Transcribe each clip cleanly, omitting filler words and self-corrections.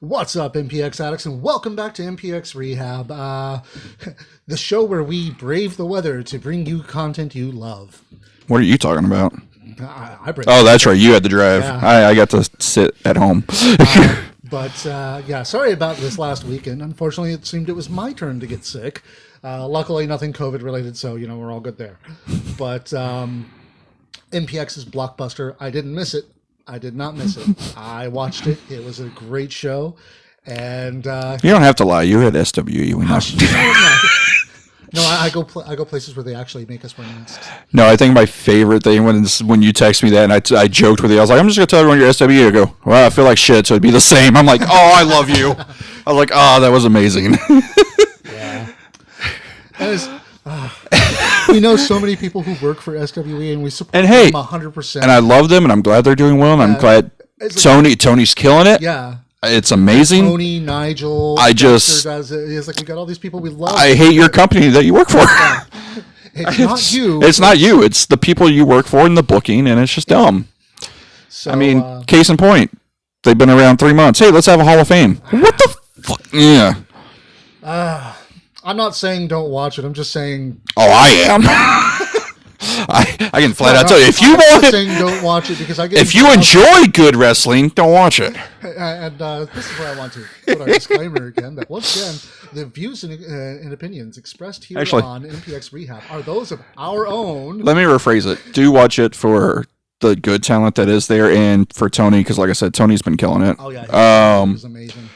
What's up, MPX addicts, and welcome back to MPX Rehab, the show where we brave the weather to bring you content you love. What are you talking about? I That's right. You had to drive. Yeah. I got to sit at home. Yeah, sorry about this last weekend. Unfortunately, it seemed it was my turn to get sick. Luckily, nothing COVID related, so, we're all good there. But MPX's Blockbuster, I didn't miss it. I did not miss it. I watched it. It was a great show. And you don't have to lie. You had SWE. We know. No, I go places where they actually make us wear masks. No, I think my favorite thing when you text me that, and I joked with you. I was like, I'm just going to tell everyone you're SWE. I go, well, I feel like shit, so it'd be the same. I'm like, oh, I love you. I was like, oh, that was amazing. Yeah. We know so many people who work for SWE, and we support them 100%. And I love them, and I'm glad they're doing well, and I'm glad Tony's killing it. Yeah. It's amazing. Tony, Nigel, does it. It's like we got all these people we love. I hate your company that you work for. Yeah. It's not you. It's not you. It's the people you work for and the booking, and it's just dumb. So, I mean, case in point, they've been around 3 months. Hey, let's have a Hall of Fame. What the fuck? Yeah. I'm not saying don't watch it. I'm just saying. Oh, I am. I can flat out tell you, if you want it, don't watch it because if you enjoy good wrestling, don't watch it. And this is where I want to put our disclaimer again that once again, the views and opinions expressed here on MPX Rehab are those of our own. Let me rephrase it. Do watch it for the good talent that is there, and for Tony, because like I said, Tony's been killing it. Oh yeah, he was amazing.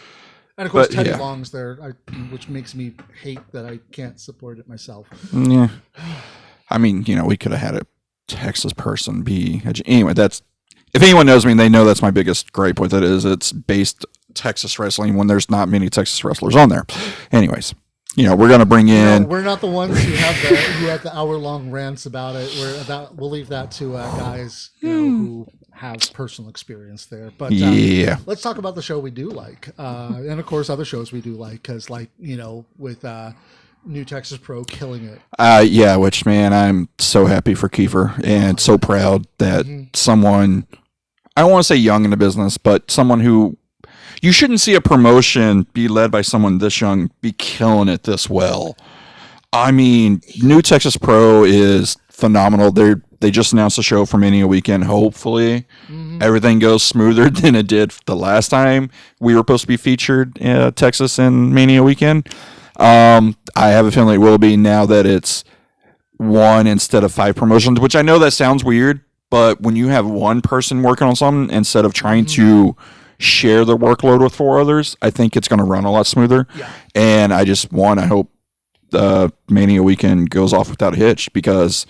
And of course, Teddy Long's there, which makes me hate that I can't support it myself. Yeah. I mean, we could have had a Texas person be... Anyway, that's... If anyone knows me, they know that's my biggest gripe with it, is it's based Texas wrestling when there's not many Texas wrestlers on there. Anyways, we're going to bring in... we're not the ones who have the hour-long rants about it. We'll leave that to guys who have personal experience there. But let's talk about the show we do like. And, of course, other shows we do like, because, with... New Texas Pro killing it. Which, man, I'm so happy for Kiefer and so proud that someone, I don't want to say young in the business, but someone who, you shouldn't see a promotion be led by someone this young be killing it this well. I mean, New Texas Pro is phenomenal. They just announced a show for Mania Weekend. Hopefully everything goes smoother than it did the last time we were supposed to be featured in Texas in Mania Weekend. I have a feeling it will be now that it's 1 instead of 5 promotions, which I know that sounds weird, but when you have one person working on something instead of trying to share the workload with 4 others, I think it's going to run a lot smoother. Yeah. And I hope the Mania Weekend goes off without a hitch, because,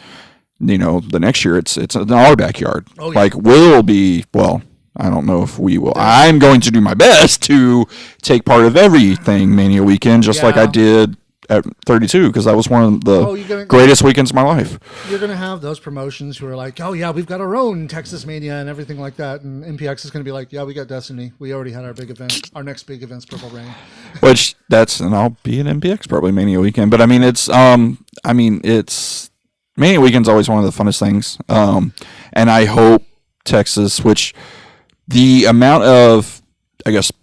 the next year it's in our backyard. Oh, yeah. We'll be, I don't know if we will. I'm going to do my best to take part of everything Mania Weekend, just like I did at 32, because that was one of the greatest weekends of my life. You're going to have those promotions who are like, oh, yeah, we've got our own Texas Mania and everything like that. And MPX is going to be like, yeah, we got Destiny. We already had our big event. Our next big event's Purple Rain. And I'll be at MPX probably Mania Weekend. But, it's Mania Weekend's always one of the funnest things. And I hope Texas, which... The amount of,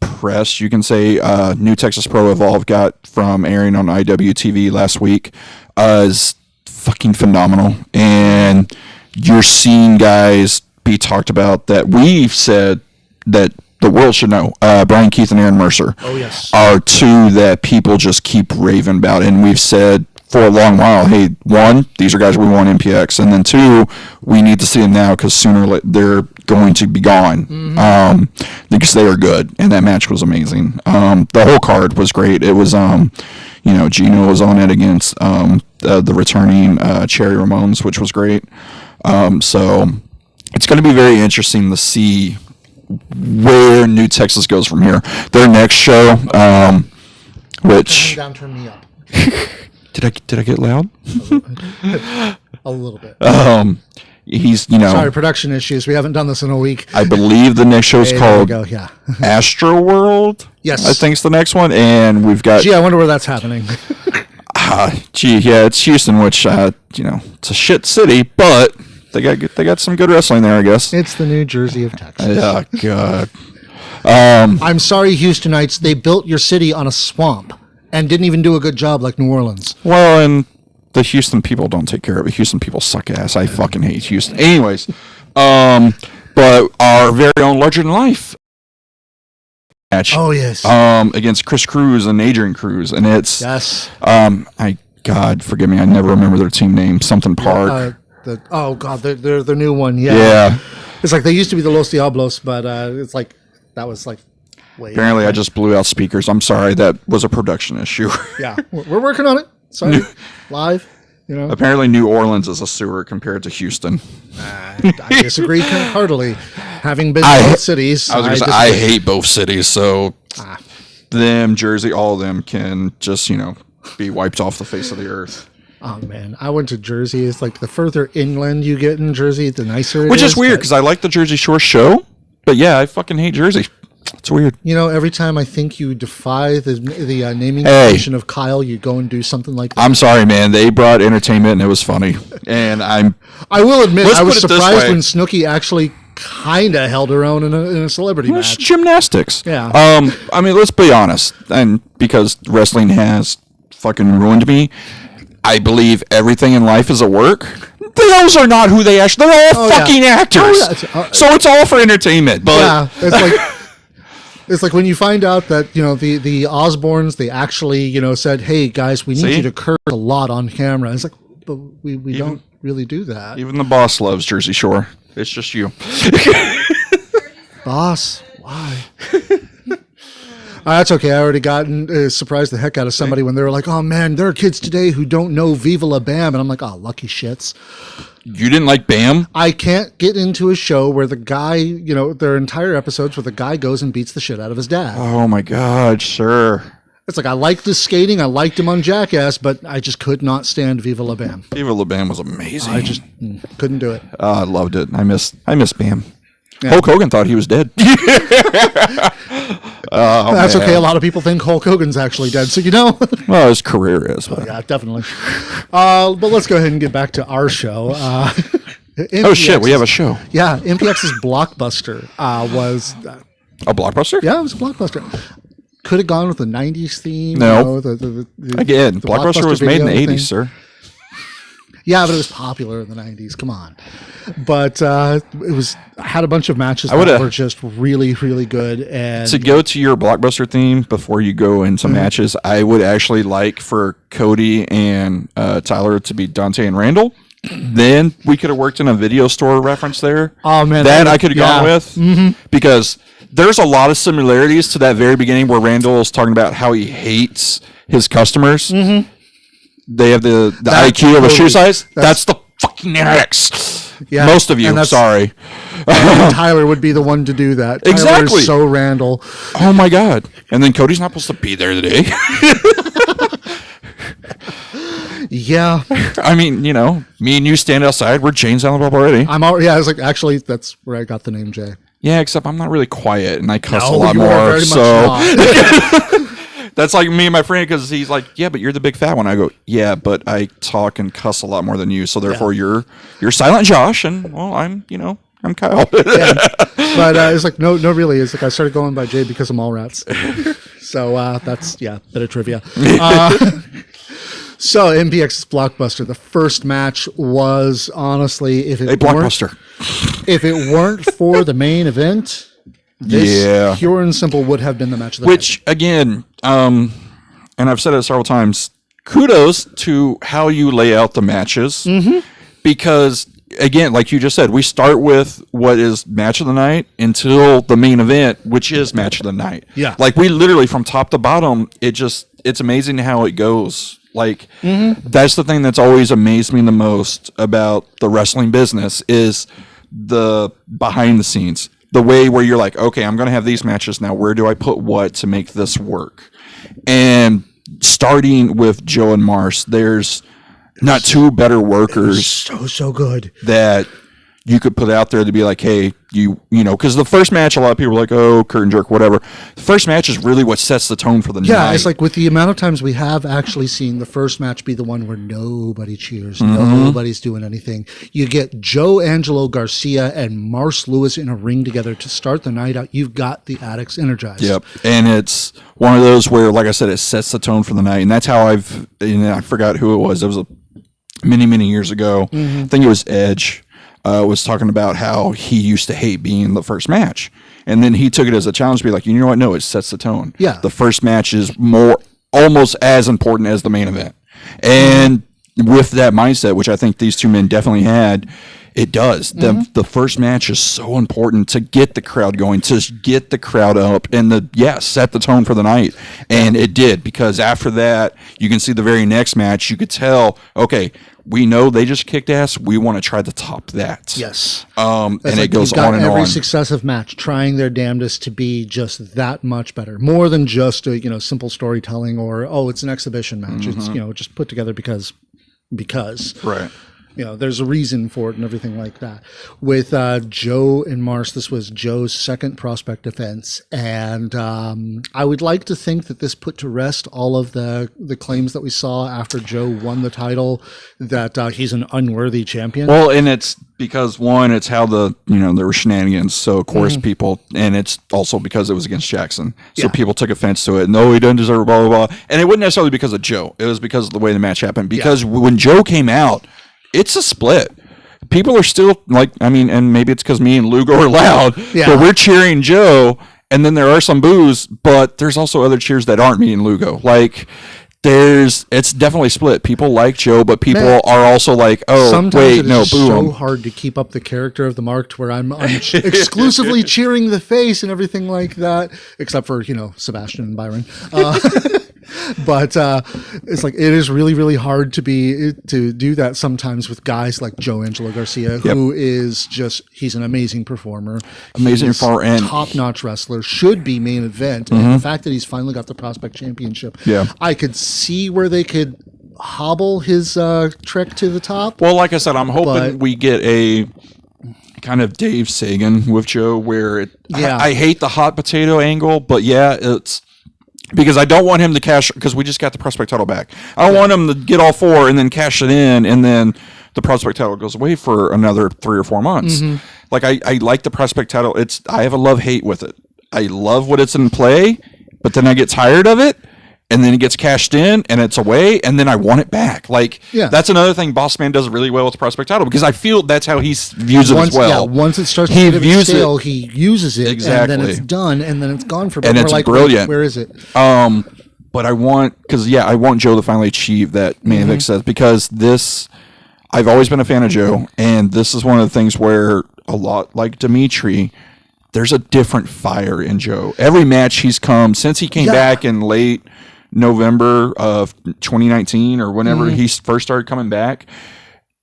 press, you can say, New Texas Pro Evolve got from airing on IWTV last week is fucking phenomenal. And you're seeing guys be talked about that we've said that the world should know. Brian Keith and Aaron Mercer are 2 that people just keep raving about. And we've said for a long while, hey, 1, these are guys we want MPX, and then 2, we need to see them now, because sooner they're going to be gone, because they are good, and that match was amazing. The whole card was great. It was, Gino was on it against the returning Cherry Ramones, which was great. So it's going to be very interesting to see where New Texas goes from here. Their next show, which... Turn me up. Did I get loud? A little bit. He's, Sorry, production issues. We haven't done this in a week. I believe the next show is called Astro World. Yes. I think it's the next one. And we've got... I wonder where that's happening. It's Houston, which, it's a shit city, but they got some good wrestling there, I guess. It's the New Jersey of Texas. Yeah, God. I'm sorry, Houstonites. They built your city on a swamp and didn't even do a good job like New Orleans. Well, and the Houston people don't take care of it. Houston people suck ass. I fucking hate Houston. Anyways, but our very own Larger Than Life match. Oh yes. Against Chris Cruz and Adrian Cruz, and it's God forgive me, I never remember their team name. Something Park. They're the new one. Yeah. Yeah. It's like they used to be the Los Diablos, but it's like that was like way. Apparently, I just blew out speakers. I'm sorry. That was a production issue. Yeah, we're working on it. Sorry, live. You know. Apparently, New Orleans is a sewer compared to Houston. I disagree heartily. Having been in both cities, I hate both cities. So them, Jersey, all of them can just be wiped off the face of the earth. Oh man, I went to Jersey. It's like the further inland you get in Jersey, the nicer it is. Which is weird because I like the Jersey Shore show, but yeah, I fucking hate Jersey. It's weird. Every time I think you defy the naming convention of Kyle, you go and do something like that. I'm sorry, man. They brought entertainment and it was funny. And I will admit, I was surprised when Snooki actually kind of held her own in a celebrity match. Gymnastics. Yeah. I mean, let's be honest, and because wrestling has fucking ruined me, I believe everything in life is a work. Those are not who they actually. They're all fucking actors. So it's all for entertainment. But yeah, it's like when you find out that the Osbournes, they actually said, "Hey guys, we need you to curse a lot on camera." It's like, but we don't really do that. Even the boss loves Jersey Shore. It's just you. Boss, why? That's okay. I already gotten surprised the heck out of somebody when they were like, "Oh man, there are kids today who don't know Viva La Bam," and I'm like, "Oh, lucky shits." You didn't like Bam? I can't get into a show where the guy, there are entire episodes where the guy goes and beats the shit out of his dad. Oh my God, sure. It's like I liked his skating, I liked him on Jackass, but I just could not stand Viva La Bam. Viva La Bam was amazing. I just couldn't do it. I loved it. I miss Bam. Yeah. Hulk Hogan thought he was dead. That's okay. A lot of people think Hulk Hogan's actually dead, so Well, his career is. But. Yeah, definitely. But let's go ahead and get back to our show. Oh shit, we have a show. Yeah, MPX's Blockbuster was a Blockbuster. Yeah, it was a Blockbuster. Could have gone with the '90s theme. No. Again, Blockbuster was made in the '80s, sir. Yeah, but it was popular in the '90s. Come on. But it had a bunch of matches that were just really, really good. And to go to your Blockbuster theme before you go into matches, I would actually like for Cody and Tyler to be Dante and Randall. Then we could have worked in a video store reference there. Oh man, that I could have gone with because there's a lot of similarities to that very beginning where Randall is talking about how he hates his customers. They have the IQ of a shoe size. That's the fucking MPX. Yeah, most of you, sorry. Tyler would be the one to do that. Exactly. Tyler is so Randall. Oh my God. And then Cody's not supposed to be there today. Yeah. I mean, me and you stand outside. We're Jane's on the already. I was like, actually, that's where I got the name Jay. Yeah, except I'm not really quiet and I cuss a lot more. So. That's like me and my friend because he's like, yeah, but you're the big fat one. I go, yeah, but I talk and cuss a lot more than you. So therefore, you're Silent Josh, and well, I'm Kyle. Yeah. But it's like no, really. It's like I started going by Jay because of Mallrats. So that's bit of trivia. So MPX's Blockbuster. The first match was honestly, if it weren't for the main event. This pure and simple would have been the match of the night. Again, and I've said it several times, kudos to how you lay out the matches. Because, again, like you just said, we start with what is match of the night until the main event, which is match of the night. Yeah. Like, we literally, from top to bottom, it's amazing how it goes. Like, that's the thing that's always amazed me the most about the wrestling business is the behind the scenes. The way where you're like, okay, I'm going to have these matches now. Where do I put what to make this work? And starting with Joe and Mars, there's not two better workers. So good. That you could put out there to be like, hey, you know, because the first match, a lot of people are like, oh, curtain jerk, whatever. The first match is really what sets the tone for the night. Yeah, it's like with the amount of times we have actually seen the first match be the one where nobody cheers, nobody's doing anything. You get Joe Angelo Garcia and Mars Lewis in a ring together to start the night out. You've got the addicts energized. Yep, and it's one of those where, like I said, it sets the tone for the night, and that's how I forgot who it was. It was many years ago. I think it was Edge. Was talking about how he used to hate being the first match. And then he took it as a challenge to be like, you know what? No, it sets the tone. Yeah. The first match is almost as important as the main event. And with that mindset, which I think these two men definitely had, it does. The first match is so important to get the crowd going, to get the crowd up, and set the tone for the night. And it did, because after that, you can see the very next match, you could tell, okay, we know they just kicked ass. We want to try to top that. Yes. And it goes on and on. Every successive match trying their damnedest to be just that much better, more than just a simple storytelling or it's an exhibition match. It's just put together because right. There's a reason for it and everything like that. With Joe and Mars, this was Joe's second prospect defense. And I would like to think that this put to rest all of the claims that we saw after Joe won the title, that he's an unworthy champion. Well, and it's because, one, it's how there were shenanigans. So, of course, people, and it's also because it was against Jackson. So people took offense to it. No, he doesn't deserve it, blah, blah, blah. And it wasn't necessarily because of Joe. It was because of the way the match happened. Because when Joe came out, it's a split. People are still and maybe it's because me and Lugo are loud, but we're cheering Joe, and then there are some boos, but there's also other cheers that aren't me and Lugo. It's definitely split. People like Joe, but people are also like, oh, wait, no, boo him. So hard to keep up the character of the Mark to where I'm exclusively cheering the face and everything like that, except for, Sebastian and Byron. But it's like, it is really, really hard to do that sometimes with guys like Joe Angelo Garcia, who is he's an amazing performer. And top-notch wrestler, should be main event. And the fact that he's finally got the Prospect Championship, I could see where they could hobble his trick to the top. Well, like I said, I'm hoping we get a kind of Dave Sagan with Joe, where I hate the hot potato angle, but it's because I don't want him to cash, because we just got the prospect title back. I don't want him to get all four and then cash it in, and then the prospect title goes away for another 3 or 4 months. Like, I like the prospect title. I have a love-hate with it. I love what it's in play, but then I get tired of it, and then it gets cashed in, and it's away, and then I want it back. That's another thing Boss Man does really well with the prospect title, because I feel that's how he views it as well. Once it starts to get stale, he uses it, and then it's done, and then it's gone for. And it's brilliant. Where is it? But I want Joe to finally achieve that main event success, because I've always been a fan of Joe, and this is one of the things where, a lot like Dimitri, there's a different fire in Joe. Every match he's come since he came back in late November of 2019 or whenever he first started coming back,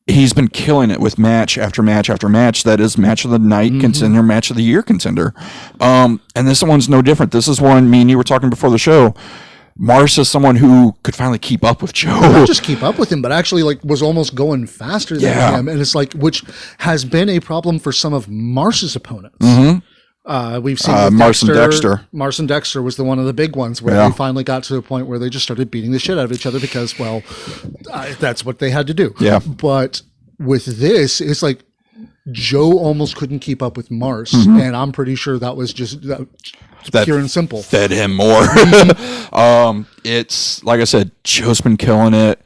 he's been killing it with match after match after match. That is match of the night contender, match of the year contender. And this one's no different. This is one, me and you were talking before the show. Mars is someone who could finally keep up with Joe. Not just keep up with him, but actually was almost going faster than him. And it's which has been a problem for some of Mars's opponents. We've seen Dexter. Marson Dexter was one of the big ones where they finally got to the point where they just started beating the shit out of each other because, that's what they had to do. Yeah. But with this, it's like Joe almost couldn't keep up with Mars, and I'm pretty sure that was just pure and simple. Fed him more. It's like I said, Joe's been killing it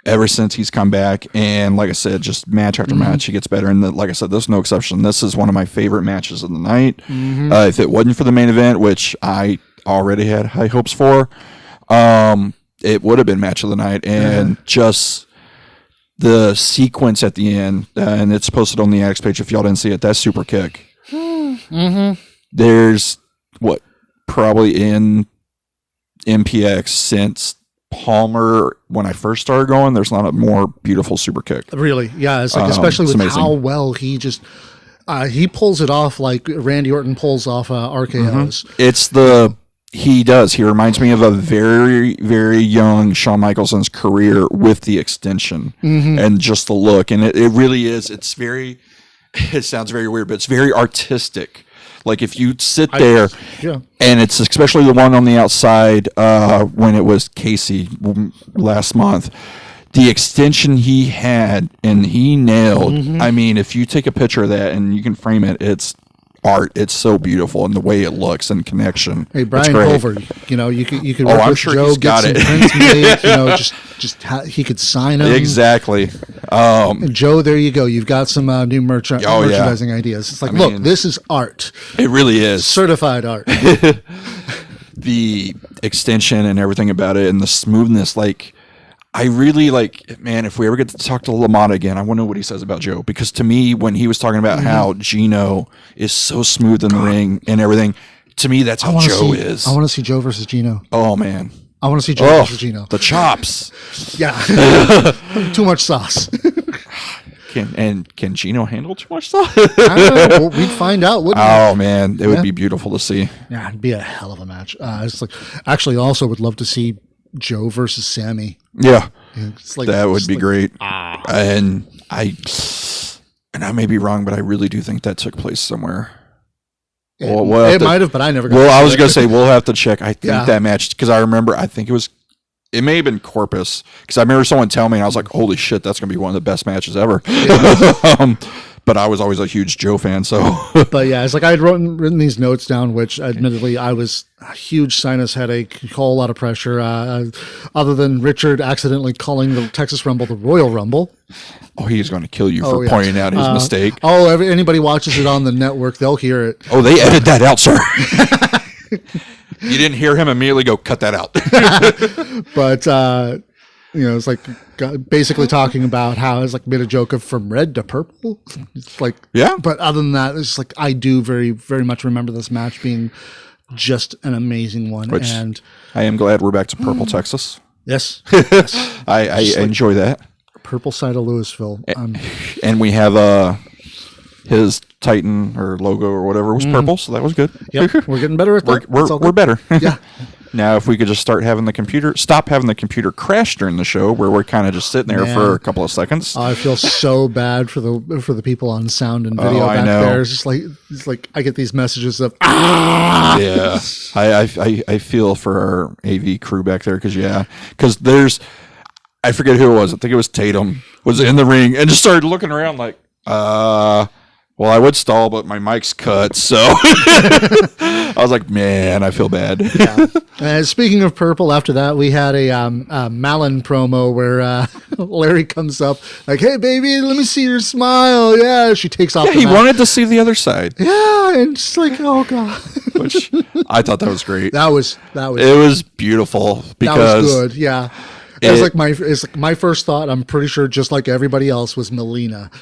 ever since he's come back, and like I said, just match after match, he gets better. And like I said, there's no exception. This is one of my favorite matches of the night. If it wasn't for the main event, which I already had high hopes for, it would have been match of the night. And just the sequence at the end, and it's posted on the Addicts page if y'all didn't see it, that super kick. There's probably in MPX since Palmer, when I first started going, there's not a more beautiful super kick. Really, yeah. It's especially with amazing. How well he just he pulls it off like Randy Orton pulls off RKOs. He does. He reminds me of a very, very young Shawn Michaelson's career with the extension and just the look. And it really is. It's very. it sounds very weird, but it's very artistic. Like if you sit there, and it's especially the one on the outside when it was Casey last month, the extension he had and he nailed. I mean, if you take a picture of that and you can frame it, it's art. It's so beautiful, and the way it looks and connection. Hey, Brian Culver, you could work I'm with sure Joe, he's get got some it. prints made, he could sign them. Exactly. And Joe, there you go. You've got some new merchandising ideas. It's like, look, this is art. It really is. Certified art. The extension and everything about it and the smoothness, like, I really like, man, if we ever get to talk to LaMotta again, I want to know what he says about Joe. Because to me, when he was talking about how Gino is so smooth in the ring and everything, to me, that's how Joe is. I want to see Joe versus Gino. Oh, man. I want to see Joe versus Gino. The chops. Yeah. Too much sauce. Can Gino handle too much sauce? I don't know. Well, we'd find out, wouldn't we? Oh, man. It would be beautiful to see. Yeah, it'd be a hell of a match. It's like, actually, also would love to see Joe versus Sammy. Yeah, like, that would be great. And I may be wrong, but I really do think that took place somewhere. It might have, but I never got I was going to say, we'll have to check. I think that match, because I remember, it may have been Corpus, because I remember someone telling me, and I was like, holy shit, that's going to be one of the best matches ever. But I was always a huge Joe fan, so. But yeah, it's like I had written these notes down, which admittedly I was a huge sinus headache, a whole lot of pressure. Other than Richard accidentally calling the Texas Rumble the Royal Rumble. Oh, he's going to kill you for pointing out his mistake. Anybody watches it on the network, they'll hear it. Oh, they edit that out, sir. You didn't hear him immediately go, cut that out. But, it's like basically talking about how it's like made a joke of from red to purple. It's like, yeah. But other than that, it's like I do very, very much remember this match being just an amazing one. Which and I am glad we're back to Purple, Texas. Yes. I enjoy that. Purple side of Louisville. And we have his Titan or logo or whatever was purple, so that was good. Yep. We're getting better at that. We're better. Yeah. Now, if we could just stop having the computer crash during the show, where we're kind of just sitting there for a couple of seconds. I feel so bad for the people on sound and video back there. It's like I get these messages of Yeah, I feel for our AV crew back there because there's, I forget who it was. I think it was Tatum was in the ring and just started looking around like well, I would stall, but my mic's cut, so I was like, man, I feel bad. Yeah. Speaking of purple, after that, we had a Malin promo where Larry comes up like, hey, baby, let me see your smile. Yeah, she takes off. Yeah, he wanted to see the other side. Yeah, and just like, oh, God. Which I thought that was great. That was It was beautiful because. That was good, yeah. It's like my first thought, I'm pretty sure, just like everybody else, was Melina.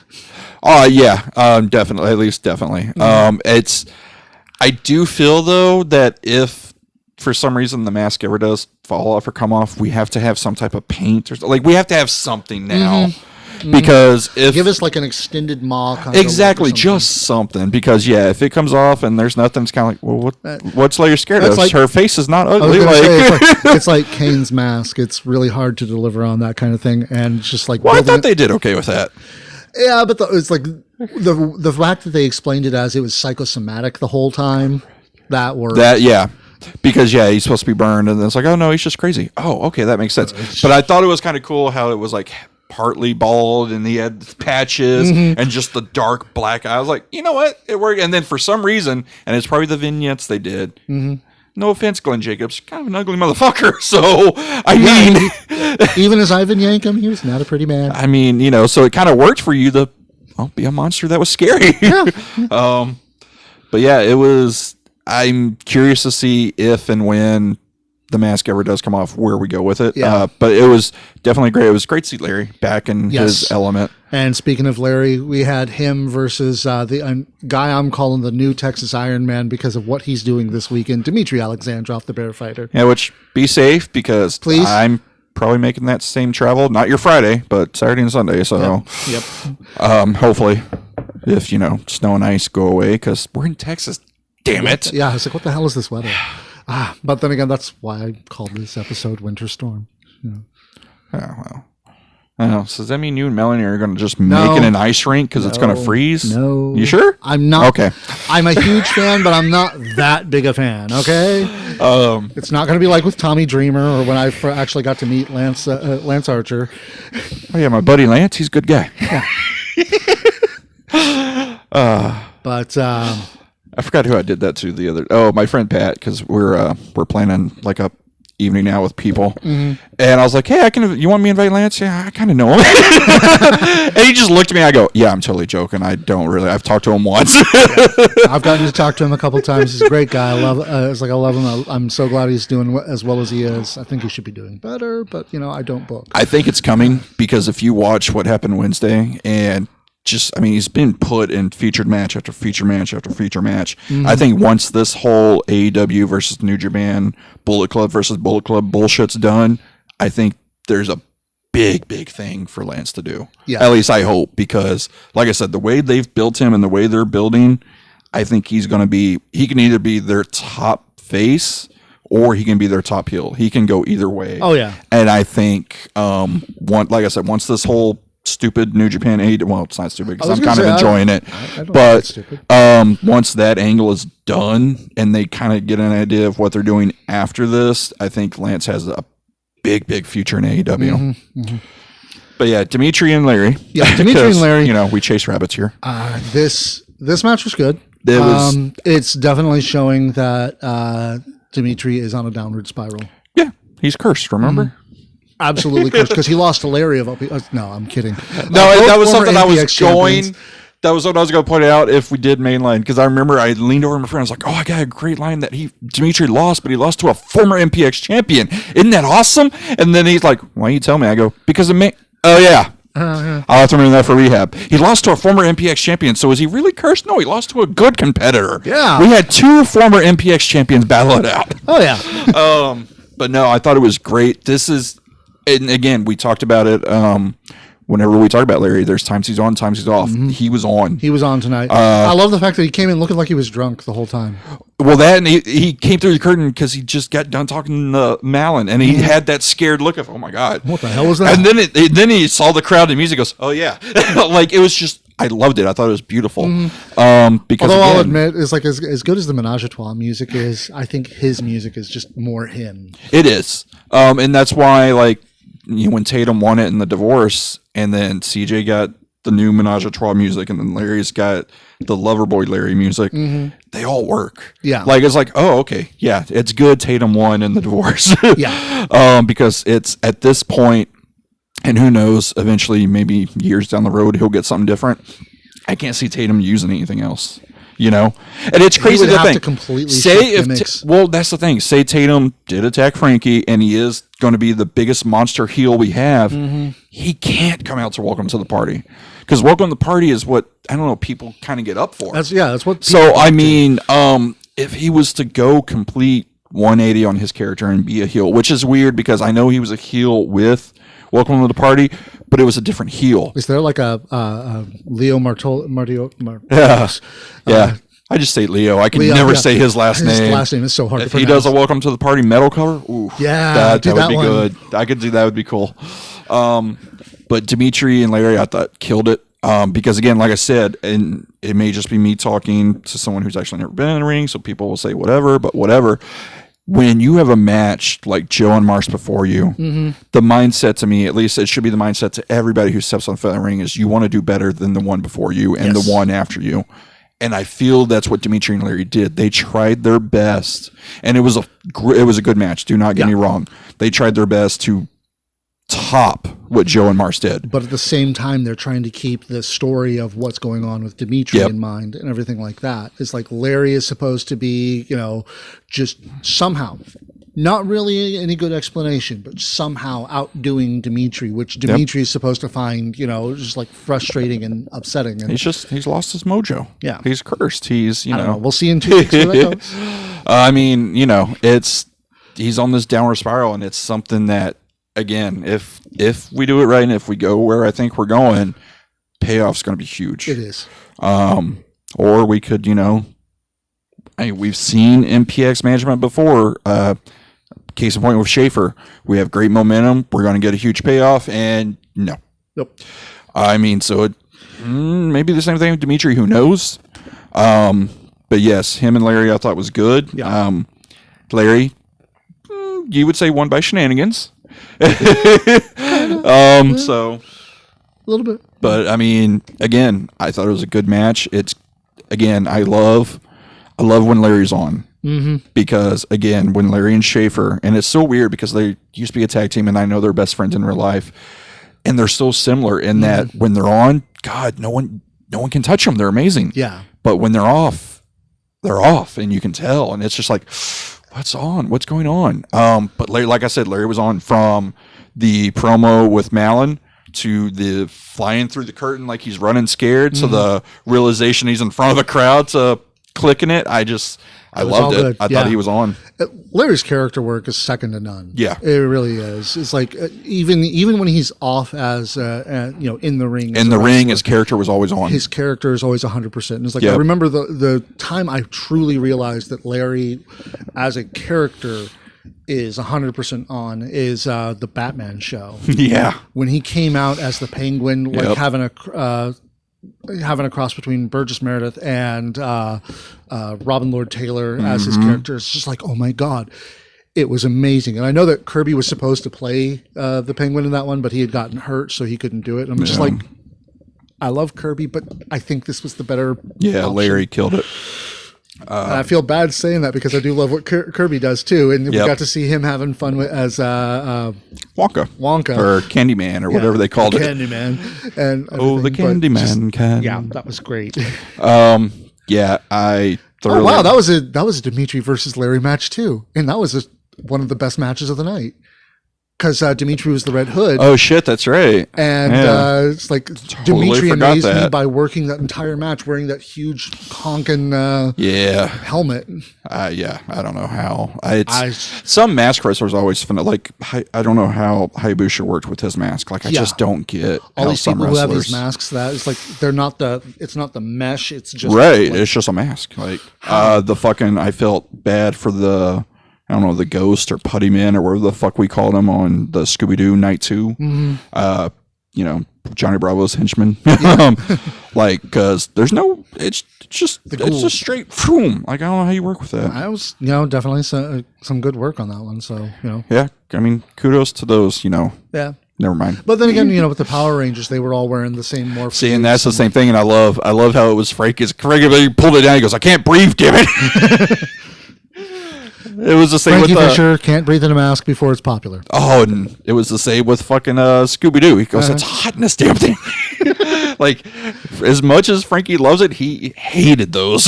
Oh yeah, definitely. At least definitely. I do feel though that if for some reason the mask ever does fall off or come off, we have to have some type of paint or like we have to have something now. Because if give us like an extended maw kind exactly just something because if it comes off and there's nothing, it's kind of like what's Larry scared of? Like, her face is not ugly. It's like Kane's mask. It's really hard to deliver on that kind of thing, and it's just like I thought they did okay with that. Yeah, but it's like the fact that they explained it as it was psychosomatic the whole time. That worked. Because he's supposed to be burned, and then it's like, oh no, he's just crazy. Oh, okay, that makes sense. But I thought it was kind of cool how it was like partly bald and he had patches and just the dark black eye. I was like, you know what? It worked. And then for some reason, and it's probably the vignettes they did. No offense, Glenn Jacobs, kind of an ugly motherfucker. So, I mean. Even as Ivan Yankum, he was not a pretty man. I mean, so it kind of worked for you to be a monster that was scary. Yeah. But yeah, it was. I'm curious to see if and when the mask ever does come off, where we go with it. Yeah. But it was definitely great. It was great to see Larry back in his element. And speaking of Larry, we had him versus the guy I'm calling the new Texas Iron Man because of what he's doing this weekend, Dmitry Alexandrov, the Bear Fighter. Yeah, which be safe because please. I'm probably making that same travel. Not your Friday, but Saturday and Sunday. So, yep. Hopefully, if snow and ice go away, because we're in Texas. Damn it! Yeah, I was like, what the hell is this weather? But then again, that's why I called this episode Winter Storm. Yeah, well, I know. So does that mean you and Melanie are going to just make it an ice rink because it's going to freeze? No. You sure? I'm not. Okay. I'm a huge fan, but I'm not that big a fan, okay? It's not going to be like with Tommy Dreamer or when I actually got to meet Lance Archer. Oh, yeah, my buddy Lance, he's a good guy. Yeah. But I forgot who I did that to the other. Oh, my friend Pat, because we're planning like a evening now with people, and I was like, "Hey, you want me to invite Lance? Yeah, I kind of know him." And he just looked at me. I go, "Yeah, I'm totally joking. I don't really. I've talked to him once. I've gotten to talk to him a couple times. He's a great guy. I love him. I'm so glad he's doing as well as he is. I think he should be doing better, but I don't book. I think it's coming because if you watch what happened Wednesday and he's been put in featured match after feature match after feature match. I think once this whole AEW versus New Japan, Bullet Club versus Bullet Club bullshit's done, I think there's a big thing for Lance to do. Yeah. At least I hope, because like I said, the way they've built him and the way they're building, I think he can either be their top face or he can be their top heel. He can go either way. Oh yeah. And I think like I said, once this whole stupid New Japan well, it's not stupid because I'm kind of enjoying it, but once that angle is done and they kind of get an idea of what they're doing after this, I think Lance has a big future in AEW. But yeah, Dimitri and Larry. Yeah, Dimitri and Larry. We chase rabbits here. This match was good. It's definitely showing that Dimitri is on a downward spiral. Yeah, he's cursed, remember? Absolutely cursed because he lost to Larry no, I'm kidding. No, that was something I was going. That was what I was going to point out if we did mainline, because I remember I leaned over to my friend. I was like, "Oh, I got a great line that Dimitri lost, but he lost to a former MPX champion. Isn't that awesome?" And then he's like, "Why don't you tell me?" I go, "Because of me." Oh yeah. I'll have to remember that for rehab. He lost to a former MPX champion, so is he really cursed? No, he lost to a good competitor. Yeah, we had 2 former MPX champions battle it out. Oh yeah. But no, I thought it was great. And again, we talked about it whenever we talk about Larry. There's times he's on, times he's off. He was on. He was on tonight. I love the fact that he came in looking like he was drunk the whole time. Well, and he came through the curtain because he just got done talking to Malin, and he had that scared look of, oh my God. What the hell was that? And then he saw the crowd and music, goes, oh yeah. Like, it was just, I loved it. I thought it was beautiful. Because although I'll admit, it's like as good as the Menage a Trois music is, I think his music is just more him. It is. And that's why, like, when Tatum won it in the divorce, and then CJ got the new Menage a Trois music, and then Larry's got the Loverboy Larry music, they all work. Yeah. Like, it's like, oh, okay. Yeah, it's good Tatum won in the divorce. Yeah. Because it's at this point, and who knows, eventually, maybe years down the road, he'll get something different. I can't see Tatum using anything else. And it's crazy to think. To completely say well, that's the thing. Say Tatum did attack Frankie, and he is going to be the biggest monster heel we have. He can't come out to Welcome to the Party, because Welcome to the Party is what, I don't know, people kind of get up for. That's what. So I mean, if he was to go complete 180 on his character and be a heel, which is weird because I know he was a heel with Welcome to the Party, but it was a different heel. Is there like a Leo Martio? Yeah. I just say Leo. I can never say his last name. His last name is so hard to pronounce. If he does a Welcome to the Party metal cover, ooh, that would be good. I could do that. Would be cool. But Dimitri and Larry, I thought, killed it. Because again, like I said, and it may just be me talking to someone who's actually never been in the ring, so people will say whatever, but whatever. When you have a match like Joe and Mars before you, the mindset, to me, at least it should be the mindset to everybody who steps on the ring, is you want to do better than the one before you and the one after you. And I feel that's what Dimitri and Larry did. They tried their best, and it was a good match. Do not get me wrong. They tried their best to top what Joe and Mars did. But at the same time, they're trying to keep the story of what's going on with Dimitri in mind and everything like that. It's like Larry is supposed to be, just somehow, not really any good explanation, but somehow outdoing Dimitri, which Dimitri is supposed to find, just like frustrating and upsetting. And he's lost his mojo. Yeah. He's cursed. He's, I don't know. We'll see in 2 weeks where that goes. I mean, he's on this downward spiral, and it's something that, again, if we do it right and if we go where I think we're going, payoff's going to be huge. It is. Or we could, we've seen MPX management before case in point with Schaefer, we have great momentum. We're going to get a huge payoff, and no. Nope. I mean, so maybe the same thing with Dimitri. Who knows? But yes, him and Larry I thought was good. Yeah. Larry, you would say won by shenanigans. So a little bit. But I mean, again, I thought it was a good match. It's again, I love when Larry's on. Because again, when Larry and Schaefer, and it's so weird because they used to be a tag team, and I know they're best friends in real life, and they're so similar in that when they're on, God, no one can touch them. They're amazing. Yeah. But when they're off, and you can tell, and it's just like, what's on? What's going on? But Larry, like I said, Larry was on from the promo with Malin to the flying through the curtain like he's running scared, to the realization he's in front of a crowd to clicking it. I loved it. Good. I thought he was on. Larry's character work is second to none. Yeah, it really is. It's like even when he's off as in the ring. In the ring, his character was always on. His character is always 100%. And it's like I remember the time I truly realized that Larry, as a character, is 100% on is the Batman show. Yeah, when he came out as the Penguin, like having a cross between Burgess Meredith and Robin Lord Taylor as his character. It's just like, oh my God, it was amazing. And I know that Kirby was supposed to play the Penguin in that one, but he had gotten hurt, so he couldn't do it. And I'm just like, I love Kirby, but I think this was the better option. Larry killed it. And I feel bad saying that because I do love what Kirby does too, and we got to see him having fun with as Wonka or Candyman or whatever they called it. Candyman, and the Candyman can. Yeah, that was great. I thoroughly. Oh wow, that was a Dimitri versus Larry match too, and that was one of the best matches of the night. Because Dimitri was the Red Hood. Oh shit, that's right. And it's like Dimitri amazed me by working that entire match wearing that huge honking helmet. I don't know how. Some mask wrestlers always find it like I don't know how Hayabusa worked with his mask. Like I just don't get all these people wrestlers who have these masks. That it's like it's not the mesh. It's just it's just a mask. Like the fucking I felt bad for the. I don't know, the Ghost or Putty Man or whatever the fuck we called him on the Scooby-Doo Night 2. Johnny Bravo's henchman. Like, because there's no, it's just straight boom. Like, I don't know how you work with that. I was, definitely some good work on that one. So, Yeah, I mean, kudos to those, Yeah. Never mind. But then again, with the Power Rangers, they were all wearing the same morph. See, and that's the same thing. And I love how it was Frankie. Frankie pulled it down. He goes, I can't breathe, damn it. It was the same Frankie with Fisher can't breathe in a mask before it's popular. Oh, and it was the same with fucking Scooby-Doo. He goes, it's hot in this damn thing. Like, as much as Frankie loves it, he hated those.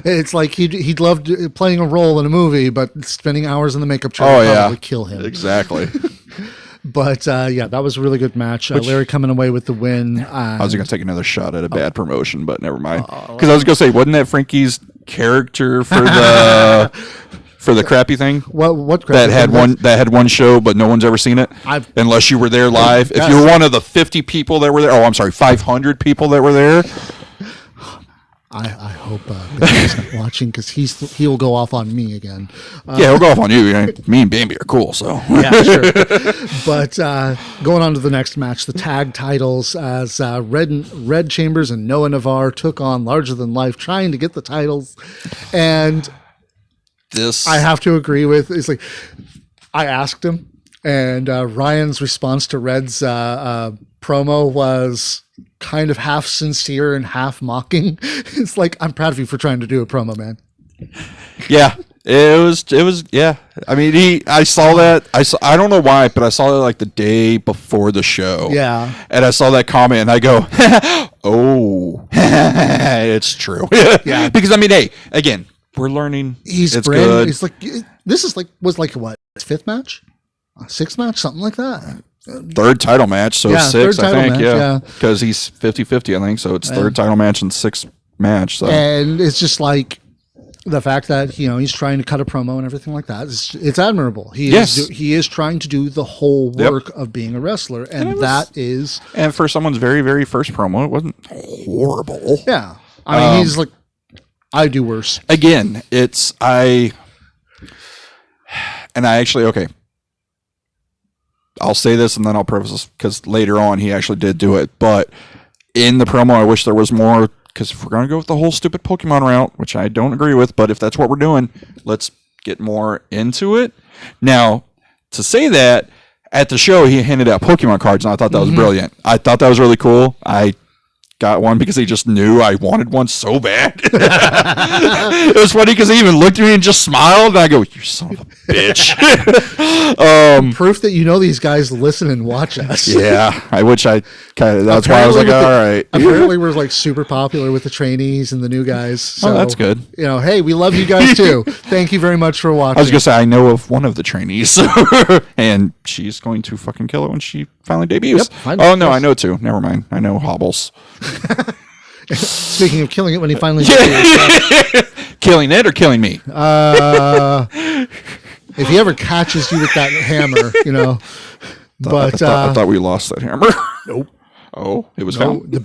It's like he'd loved playing a role in a movie, but spending hours in the makeup chair would probably kill him. Exactly. But that was a really good match. Larry coming away with the win. I was going to take another shot at a bad promotion, but never mind. Because I was going to say, wasn't that Frankie's character for the crappy thing? What crappy that had one show, but no one's ever seen it unless you were there live. If you're one of the 50 people that were there, 500 people that were there. I hope Bambi's not watching because he'll go off on me again. He'll go off on you. Me and Bambi are cool, so yeah, sure. But going on to the next match, the tag titles as Red Chambers and Noah Navarre took on Larger Than Life, trying to get the titles, and this I have to agree with. It's like I asked him, and Ryan's response to Red's promo was kind of half sincere and half mocking. It's like, I'm proud of you for trying to do a promo, man. Yeah, it was. Yeah, I mean, I saw that. I don't know why, but I saw it like the day before the show. Yeah, and I saw that comment, and I go, oh, it's true. Yeah, because I mean, hey, again, we're learning. It's good. It's like was what, his fifth match, sixth match, something like that. Third title match, so sixth, I think, match, because he's 50-50, I think, so it's third title match and sixth match. So. And it's just like the fact that he's trying to cut a promo and everything like that. It's admirable. He is trying to do the whole work of being a wrestler, and and for someone's very, very first promo, it wasn't horrible. Yeah, I mean, he's like, I do worse. Again, And I actually, okay, I'll say this and then I'll preface this because later on he actually did do it. But in the promo, I wish there was more, because if we're going to go with the whole stupid Pokemon route, which I don't agree with, but if that's what we're doing, let's get more into it. Now, to say that, at the show, he handed out Pokemon cards, and I thought that was brilliant. I thought that was really cool. I got one because he just knew I wanted one so bad. It was funny because he even looked at me and just smiled, and I go, "You son of a bitch." Proof that you know these guys listen and watch us. Yeah, I wish I kind of. That's why I was like, all right. Apparently, we're like super popular with the trainees and the new guys. So, that's good. You know, hey, we love you guys too. Thank you very much for watching. I was gonna say I know of one of the trainees, and she's going to fucking kill it when she finally debuts. Yep, oh no, I know two. Never mind. I know Hobbles. Speaking of killing it when he finally killing it or killing me. If he ever catches you with that hammer, you know. But I thought we lost that hammer. Nope. Oh, it was found. The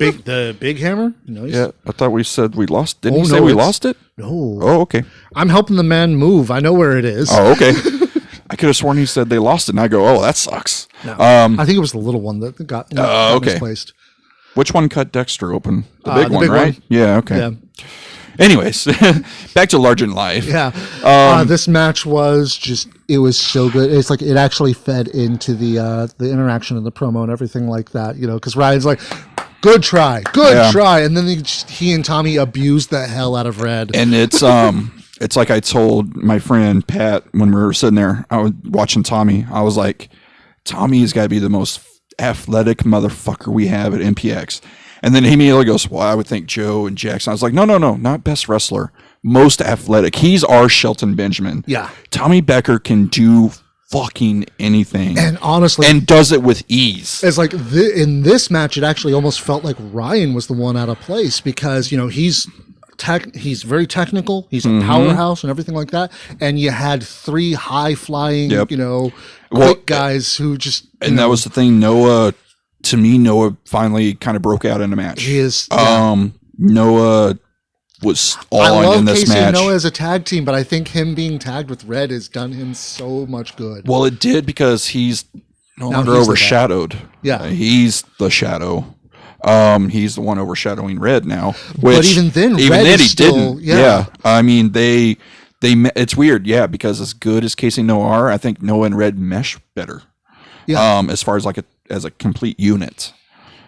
big hammer. No. Yeah, I thought we said we lost. Didn't you no, say we lost it? No. Oh, okay. I'm helping the man move. I know where it is. Oh, okay. I could have sworn he said they lost it, and I go, "Oh, that sucks." No. I think it was the little one that got misplaced. Which one cut Dexter open? The big one, big right? one. Yeah. Okay. Yeah. Anyways, back to Larger Than Life. Yeah. This match was it was so good. It's like it actually fed into the interaction and the promo and everything like that, you know, because Ryan's like, good try. And then he and Tommy abused the hell out of Red. And it's like I told my friend Pat when we were sitting there, I was watching Tommy. I was like, Tommy's got to be the most athletic motherfucker we have at MPX. And then he immediately goes, well, I would think Joe and Jackson. I was like, no, not best wrestler, most athletic. He's our Shelton Benjamin. Yeah. Tommy Becker can do fucking anything. And honestly. And does it with ease. It's like in this match, it actually almost felt like Ryan was the one out of place because, you know, he's very technical. He's a powerhouse and everything like that. And you had three high-flying, you know, quick guys who just... And that was the thing, Noah finally kind of broke out in a match. He is... Noah was on in this Casey match. And Noah as a tag team, but I think him being tagged with Red has done him so much good. Well, it did because he's no longer overshadowed. Yeah. He's the shadow. He's the one overshadowing Red now. But even then he didn't. Yeah. I mean, they it's weird, because as good as Casey and Noah are, I think Noah and Red mesh better. Yeah. As far as as a complete unit.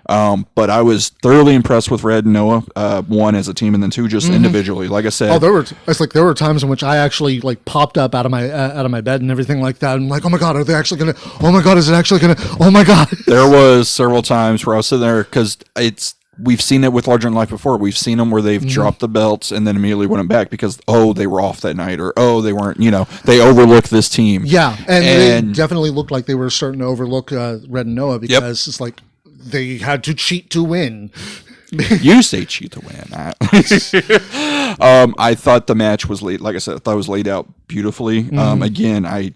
But I was thoroughly impressed with Red and Noah, one as a team, and then two just individually. Like I said, there were times in which I actually popped up out of my bed and everything like that. I'm like, oh my god, are they actually gonna? Oh my god, is it actually gonna? Oh my god! There was several times where I was sitting there because we've seen it with Larger Than Life before. We've seen them where they've dropped the belts and then immediately went back because they were off that night or they weren't. They overlooked this team. Yeah, and they definitely looked like they were starting to overlook Red and Noah because it's like. They had to cheat to win. You say cheat to win. I thought the match was laid. Like I said, I thought it was laid out beautifully. Again,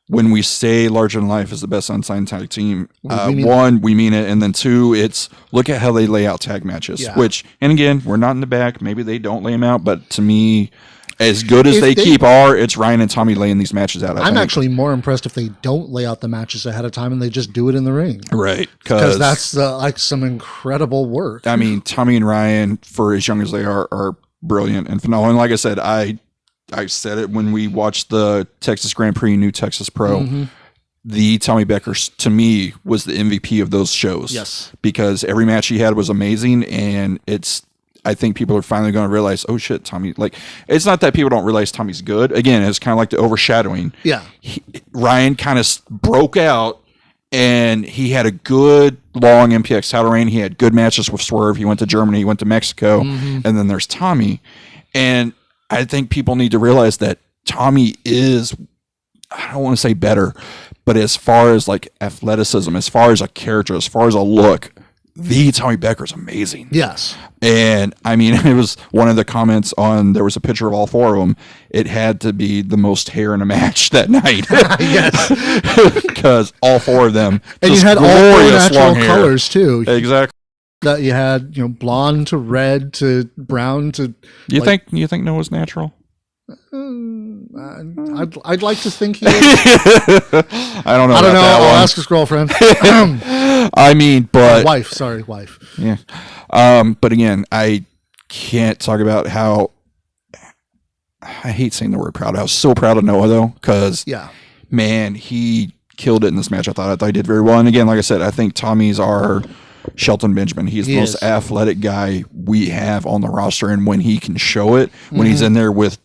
when we say Larger Than Life is the best unsigned tag team, one, we mean it, and then two, it's look at how they lay out tag matches. Yeah. Which, and again, we're not in the back. Maybe they don't lay them out, but to me. As good as they keep it's Ryan and Tommy laying these matches out. I'm actually more impressed if they don't lay out the matches ahead of time and they just do it in the ring. Right. Because that's some incredible work. I mean, Tommy and Ryan, for as young as they are brilliant and phenomenal. And like I said, I said it when we watched the Texas Grand Prix, New Texas Pro. The Tommy Becker, to me, was the MVP of those shows. Yes. Because every match he had was amazing, and I think people are finally going to realize, oh shit, Tommy, it's not that people don't realize Tommy's good. Again, it's kind of like the overshadowing. Yeah. Ryan kind of broke out and he had a good long MPX title reign. He had good matches with Swerve. He went to Germany, he went to Mexico, and then there's Tommy. And I think people need to realize that Tommy is, I don't want to say better, but as far as athleticism, as far as a character, as far as a look, the Tommy Becker is amazing. Yes. And I mean, it was one of the comments there was a picture of all four of them. It had to be the most hair in a match that night. Yes. Because all four of them. And you had all four natural colors too. Exactly. That you had, blonde to red to brown to. You think Noah's natural? I'd like to think he is. I don't know. I'll ask his girlfriend. I mean, but wife. Sorry, wife. Yeah. But again, I can't talk about how I hate saying the word proud. I was so proud of Noah though, because man, he killed it in this match. I thought he did very well. And again, like I said, I think Tommy's our Shelton Benjamin. He's the most athletic guy we have on the roster, and when he can show it, when he's in there with,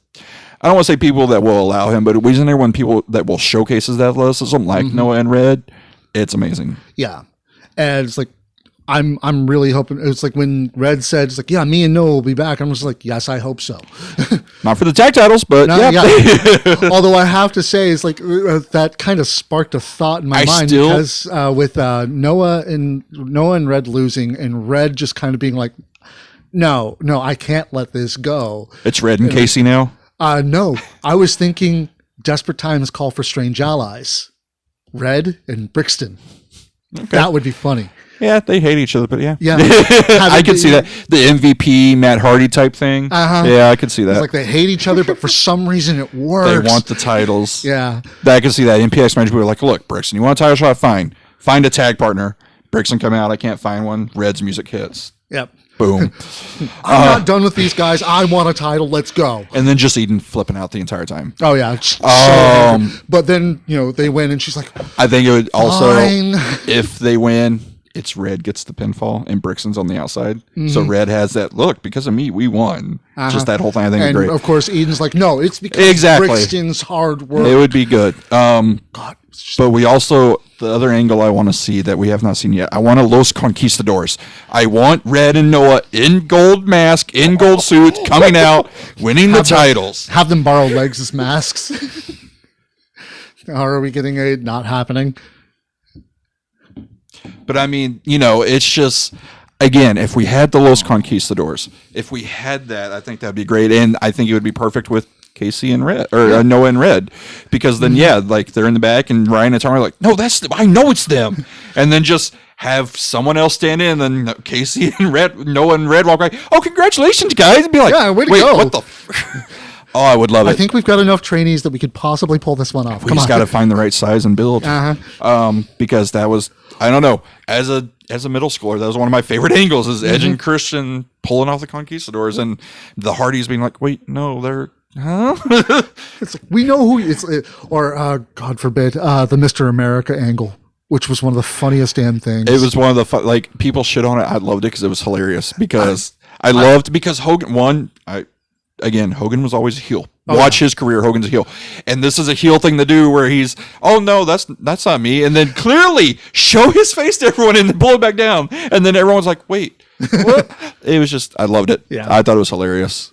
I don't want to say people that will allow him, but when he's in there when people that will showcase his athleticism, like Noah and Red, it's amazing. Yeah, and it's like I'm really hoping. It's like when Red said, "It's like, yeah, me and Noah will be back." I'm just like, yes, I hope so. Not for the tag titles, but Although I have to say, it's like that kind of sparked a thought in my mind because with Noah and Red losing, and Red just kind of being like, "No, I can't let this go." It's Red and Casey now. No, I was thinking desperate times call for strange allies. Red and Brixton. Okay. That would be funny. Yeah, they hate each other, but yeah. I could see that. The MVP, Matt Hardy type thing. Yeah, I could see that. It's like they hate each other, but for some reason it works. They want the titles. Yeah. I could see that. MPX match, we were like, look, Brixton, you want a title shot? Fine. Find a tag partner. Brixton come out. I can't find one. Red's music hits. Yep. Boom. I'm not done with these guys. I want a title. Let's go. And then just Eden flipping out the entire time. Oh, yeah. But then, they win, and she's like, I think it would also, if they win, it's Red gets the pinfall, and Brixton's on the outside. So Red has that, look, because of me, we won. Just that whole thing, I think is great. And, of course, Eden's like, no, it's because Brixton's hard work. It would be good. But we also, the other angle I want to see that we have not seen yet, I want a Los Conquistadors. I want Red and Noah in gold mask, in gold suits, coming out, winning the titles. Have them borrow legs as masks. How are we getting a not happening? But I mean, it's just, again, if we had the Los Conquistadors, if we had that, I think that'd be great. And I think it would be perfect with Casey and Red, or Noah and Red, because then like they're in the back and Ryan and Tom are like, no, I know it's them, and then just have someone else stand in, and then Casey and Noah and Red walk by. Oh, congratulations, guys! And be like, way to go. What the? Oh, I would love it. I think we've got enough trainees that we could possibly pull this one off. We just got to find the right size and build. Because that was, I don't know, as a middle schooler, that was one of my favorite angles, is Edge and Christian pulling off the Conquistadors, and the Hardys being like, wait, no, they're, huh? It's like, we know who it's, or God forbid, the Mr. America angle, which was one of the funniest damn things. It was one of the people shit on it. I loved it because it was hilarious. Because because Hogan Hogan was always a heel. Watch his career. Hogan's a heel, and this is a heel thing to do where he's, oh no, that's not me, and then clearly show his face to everyone and then pull it back down, and then everyone's like, wait, what? It was just, I loved it. Yeah, I thought it was hilarious.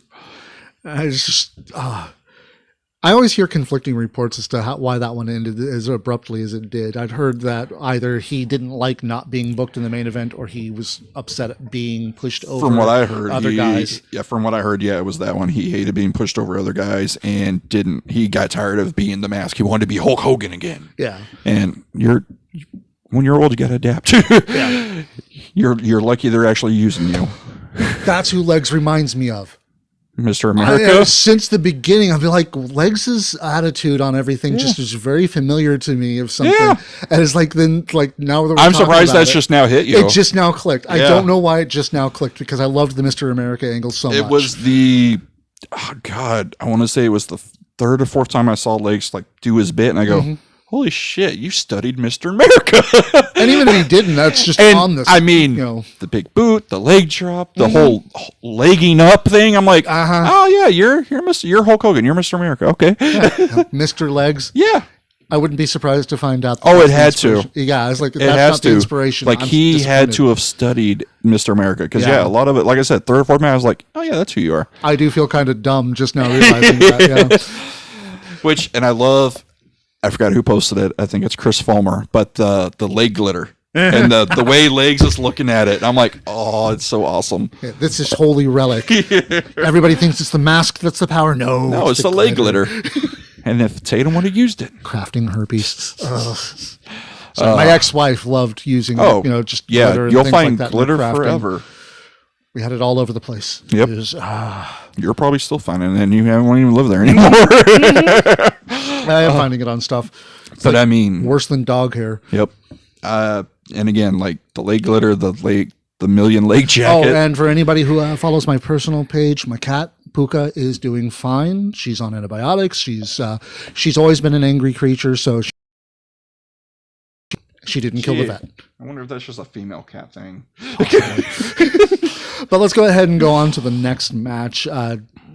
I always hear conflicting reports as to why that one ended as abruptly as it did. I'd heard that either he didn't like not being booked in the main event, or he was upset at being pushed over. From what I heard, other guys. Yeah, from what I heard, it was that one. He hated being pushed over other guys, and he got tired of being the mask. He wanted to be Hulk Hogan again. Yeah, and when you're old, you got to adapt. Yeah, you're lucky they're actually using you. That's who Legs reminds me of. Mr. America? Since the beginning, I've been like, Legs' attitude on everything just is very familiar to me of something. Yeah. And it's like, now that we're I'm surprised that's just now hit you. It just now clicked. I don't know why it just now clicked, because I loved the Mr. America angle so much. It was I want to say it was the third or fourth time I saw Legs do his bit, and I go, holy shit, you studied Mr. America. And even if he didn't, that's just on this. I mean, the big boot, the leg drop, the whole legging up thing. I'm like, oh yeah, you're Hulk Hogan. You're Mr. America. Okay. Yeah. Mr. Legs. Yeah. I wouldn't be surprised to find out. Oh, it had to. Yeah, it's like, it has not the inspiration. He had to have studied Mr. America, because a lot of it, like I said, third or fourth man, I was like, oh yeah, that's who you are. I do feel kind of dumb just now realizing that. And I forgot who posted it. I think it's Chris Fulmer, but the leg glitter and the way Legs is looking at it. I'm like, oh, it's so awesome. Yeah, this is holy relic. Everybody thinks it's the mask that's the power. No, it's the leg glitter. And if Tatum would have used it, crafting herpes. So my ex-wife loved using just glitter. You'll find glitter forever. We had it all over the place. Yep. It was, you're probably still finding it, and you won't even live there anymore. I am finding it on stuff. It's but I mean, worse than dog hair. Yep. And again, like the leg glitter, the million leg jacket. Oh, and for anybody who follows my personal page, my cat Puka is doing fine. She's on antibiotics. She's always been an angry creature, so she didn't kill the vet. I wonder if that's just a female cat thing. But let's go ahead and go on to the next match.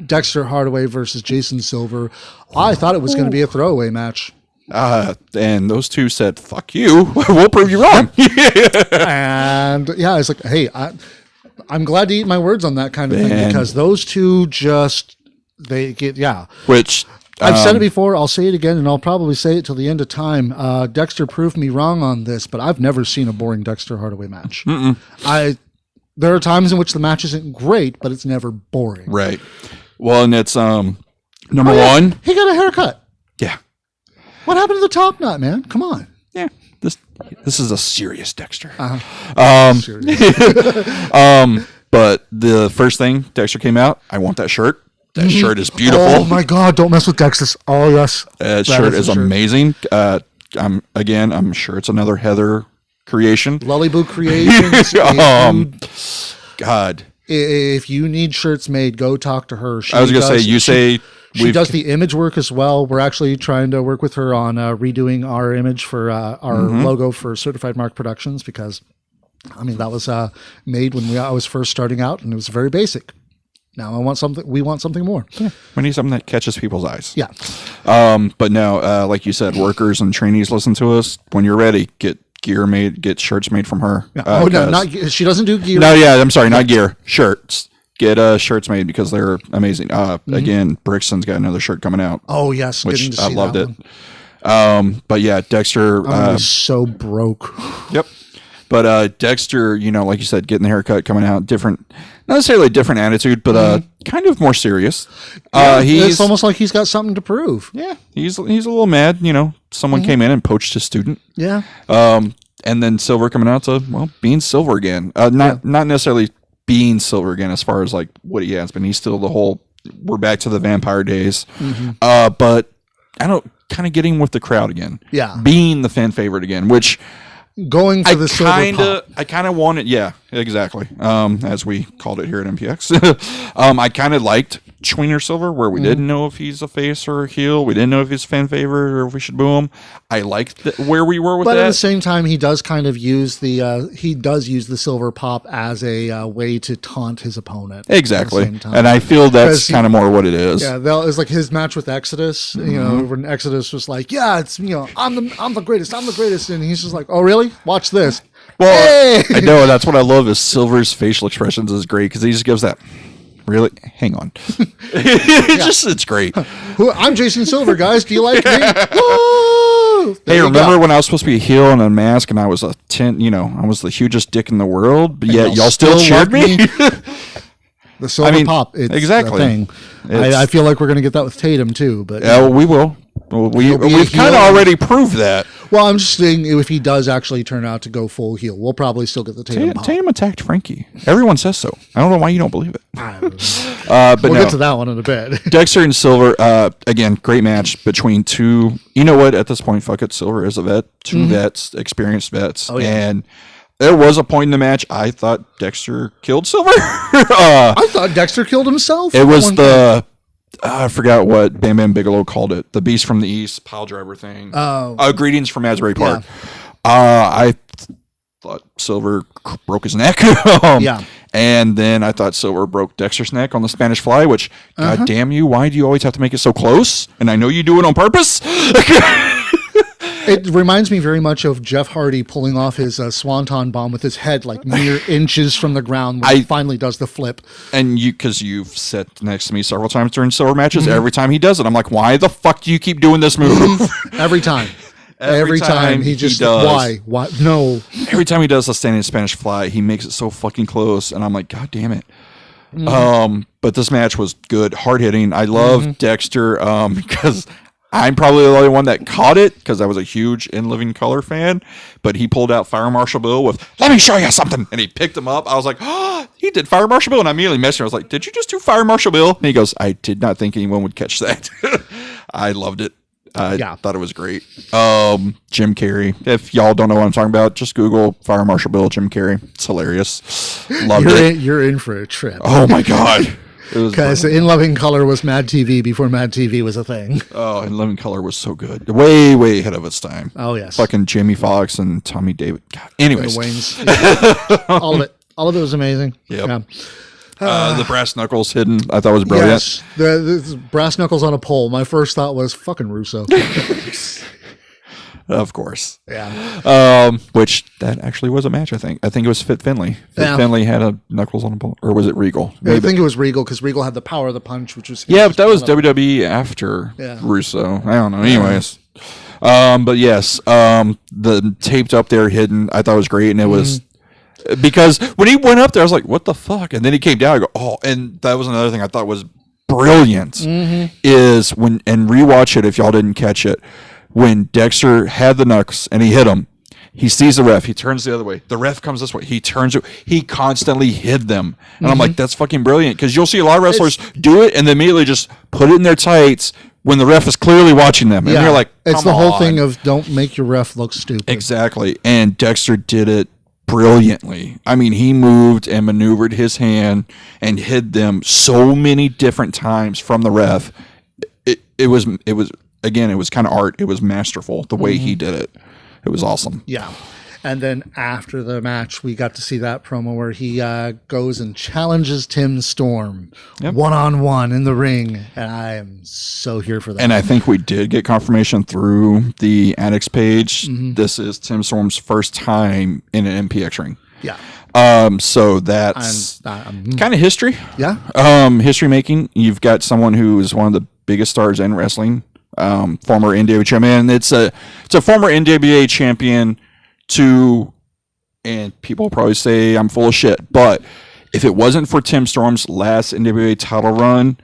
Dexter Hardaway versus Jason Silver. I thought it was going to be a throwaway match. And those two said, "Fuck you, we'll prove you wrong." And yeah, it's like, hey, I'm glad to eat my words on that kind of thing, because those two they get, yeah. Which I've said it before, I'll say it again, and I'll probably say it till the end of time. Dexter proved me wrong on this, but I've never seen a boring Dexter Hardaway match. There are times in which the match isn't great, but it's never boring. Right. Well, and it's number one. He got a haircut. Yeah. What happened to the top knot, man? Come on. Yeah. This is a serious Dexter. Serious. But the first thing Dexter came out, I want that shirt. That shirt is beautiful. Oh my God! Don't mess with Dexter. Oh yes, that shirt is amazing. I'm sure it's another Heather creation. Lullyboo Creations. God, if you need shirts made, go talk to her. I was gonna say she does the image work as well. We're actually trying to work with her on redoing our image for our logo for Certified Mark Productions, because I mean that was made when I was first starting out, and it was very basic. Now we want something more. Yeah. We need something that catches people's eyes. Yeah. But now, like you said, workers and trainees listen to us. When you're ready, get gear made, get shirts made from her. Yeah. No, she doesn't do gear. No, yeah, I'm sorry, not gear. Shirts. Get shirts made because they're amazing. Again, Brixton's got another shirt coming out. Oh yes, which I loved it. But yeah, Dexter. I'm so broke. Yep. But Dexter, like you said, getting the haircut, coming out, different, not necessarily a different attitude, but kind of more serious. It's almost like he's got something to prove. Yeah, he's a little mad. Someone came in and poached his student. Yeah. And then Silver coming out to being Silver again. Not necessarily being Silver again as far as like what he has been. He's still the whole. We're back to the vampire days. But I don't kind of getting with the crowd again. Yeah. Being the fan favorite again, which. Going for the silver pop. I kind of wanted, yeah, exactly. As we called it here at MPX. I kind of liked Schwiener Silver, where we didn't know if he's a face or a heel. We didn't know if he's a fan favorite or if we should boo him. I liked where we were with that. But at the same time, he does kind of use the silver pop as a way to taunt his opponent. Exactly, and I feel that's kind of more what it is. Yeah, that was like his match with Exodus. When Exodus was like, "Yeah, it's I'm the greatest, and he's just like, "Oh, really? Watch this." Well, I know that's what I love is Silver's facial expressions is great because he just gives that. Really? Hang on. It's great. I'm Jason Silver, guys. Do you like me? Woo! Hey, remember when I was supposed to be a heel and a mask and I was I was the hugest dick in the world, but yet y'all still cheered me? The silver pop. It's exactly. The thing. I feel like we're going to get that with Tatum too, but we will. We've kind of already proved that. Well, I'm just saying if he does actually turn out to go full heel, we'll probably still get the Tatum pop. Tatum attacked Frankie. Everyone says so. I don't know why you don't believe it. But we'll get to that one in a bit. Dexter and Silver, again, great match between two. You know what? At this point, fuck it. Silver is a vet. Two vets, experienced vets. Oh, yeah. And there was a point in the match I thought Dexter killed Silver. I thought Dexter killed himself. It was I forgot what Bam Bam Bigelow called it. The Beast from the East pile driver thing. Greetings from Asbury Park. Yeah. I thought Silver broke his neck. And then I thought Silver broke Dexter's neck on the Spanish Fly, which, God damn you, why do you always have to make it so close? And I know you do it on purpose. It reminds me very much of Jeff Hardy pulling off his swanton bomb with his head like mere inches from the ground when he finally does the flip. And because you've sat next to me several times during Silver matches, every time he does it, I'm like, why the fuck do you keep doing this move? Every time. Every time he just does. Why? No. Every time he does the standing Spanish Fly, he makes it so fucking close, and I'm like, God damn it. But this match was good, hard hitting. I love Dexter because I'm probably the only one that caught it because I was a huge In Living Color fan. But he pulled out Fire Marshal Bill with "Let me show you something," and he picked him up. I was like, "Oh, he did Fire Marshal Bill. And I immediately messaged him. I was like, did you just do Fire Marshal Bill? And he goes, I did not think anyone would catch that. I loved it. I thought it was great. Jim Carrey. If y'all don't know what I'm talking about, just Google Fire Marshal Bill, Jim Carrey. It's hilarious. Loved it. You're in for a trip. Oh, my God. Because In Loving Color was Mad TV before Mad TV was a thing. Oh, In Living Color was so good. Way, way ahead of its time. Oh, yes. Fucking Jamie Foxx and Tommy David. God. Anyways. And the Waynes. Yeah. All of it. All of it was amazing. Yep. Yeah. The brass knuckles hidden, I thought was brilliant. Yes. The brass knuckles on a pole. My first thought was fucking Russo. Of course. Yeah. Which that actually was a match, I think. I think it was Fit Finley. Finley had a knuckles on a pole. Or was it Regal? Maybe. I think it was Regal because Regal had the power of the punch, which was... Yeah, but that was WWE after Russo. I don't know. Anyways. But yes, the taped up there hidden, I thought was great. And it was... Because when he went up there, I was like, what the fuck? And then he came down. I go, oh. And that was another thing I thought was brilliant. Is when... And rewatch it if y'all didn't catch it. When Dexter had the knucks and he hit him, he sees the ref. He turns the other way. The ref comes this way. He turns it. He constantly hid them. And I'm like, that's fucking brilliant. Because you'll see a lot of wrestlers do it and then immediately just put it in their tights when the ref is clearly watching them. And you're like, it's the whole thing of don't make your ref look stupid. Exactly. And Dexter did it brilliantly. I mean, he moved and maneuvered his hand and hid them so many different times from the ref. It was again, it was kind of art. It was masterful the way he did it. It was awesome. Yeah. And then after the match, we got to see that promo where he goes and challenges Tim Storm one-on-one in the ring. And I am so here for that. And I think we did get confirmation through the Addicts page. This is Tim Storm's first time in an MPX ring. Yeah. So that's kind of history. Yeah. History making. You've got someone who is one of the biggest stars in wrestling. Former NWA champion. It's a former NWA champion and people probably say I'm full of shit, but if it wasn't for Tim Storm's last NWA title run,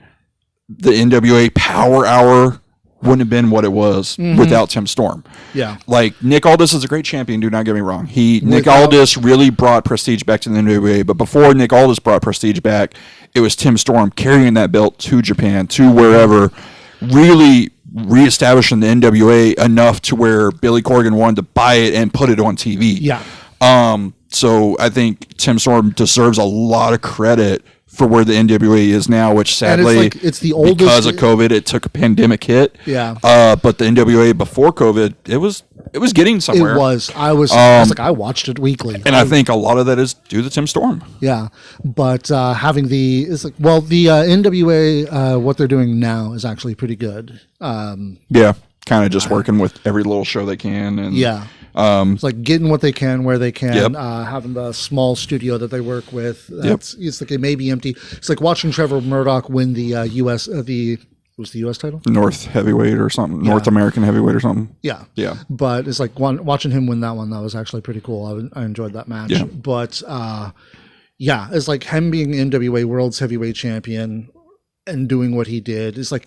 the NWA Power Hour wouldn't have been what it was without Tim Storm. Yeah. Like, Nick Aldis is a great champion, do not get me wrong. Nick Aldis really brought prestige back to the NWA, but before Nick Aldis brought prestige back, it was Tim Storm carrying that belt to Japan, to wherever, really reestablishing the NWA enough to where Billy Corgan wanted to buy it and put it on TV. Yeah. So I think Tim Storm deserves a lot of credit for where the NWA is now, which sadly, it's the oldest, because of COVID, it took a pandemic hit. Yeah. But the NWA before COVID, it was getting somewhere. It was. I was like, I watched it weekly. And I think a lot of that is due to Tim Storm. Yeah. But having the NWA, what they're doing now is actually pretty good. Yeah. Kind of just working with every little show they can. And it's like getting what they can where they can, having the small studio that they work with. It's like it may be empty. It's like watching Trevor Murdoch win the U.S. Was the U.S. title? North heavyweight or something. Yeah. North American heavyweight or something. Yeah. Yeah. But it's like watching him win that one. That was actually pretty cool. I enjoyed that match. Yeah. But it's like him being NWA World's Heavyweight Champion and doing what he did. It's like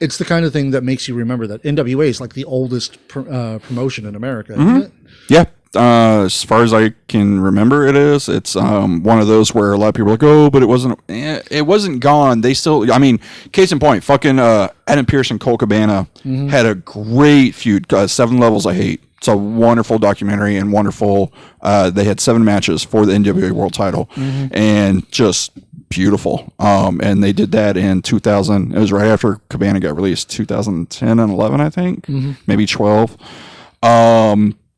it's the kind of thing that makes you remember that NWA is like the oldest promotion in America, isn't it? Yeah. As far as I can remember, it is. It's one of those where a lot of people are like, oh, but it wasn't gone. They still, I mean, case in point, fucking Adam Pearce and Cole Cabana had a great feud. 7 Levels of Hate. It's a wonderful documentary and wonderful. They had 7 matches for the NWA World Title, and just beautiful. And they did that in 2000. It was right after Cabana got released, 2010 and 11, I think, maybe 12.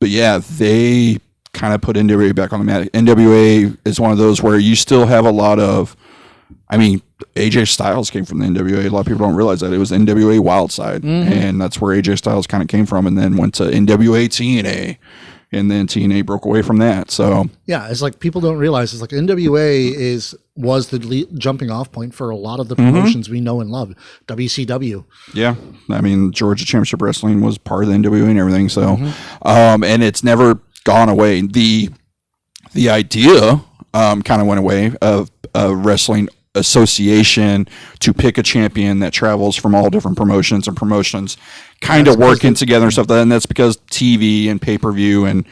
But yeah, they kind of put NWA back on the map. NWA is one of those where you still have a lot of, I mean, AJ Styles came from the NWA. A lot of people don't realize that. It was NWA Wildside, and that's where AJ Styles kind of came from, and then went to NWA TNA, and then TNA broke away from that. So yeah, it's like people don't realize it's like NWA was the jumping off point for a lot of the promotions we know and love. WCW. Yeah. I mean, Georgia Championship Wrestling was part of the NWA and everything. So, and it's never gone away. The idea kind of went away of a wrestling association to pick a champion that travels from all different promotions and promotions kind of working together and stuff like that. And that's because TV and pay-per-view and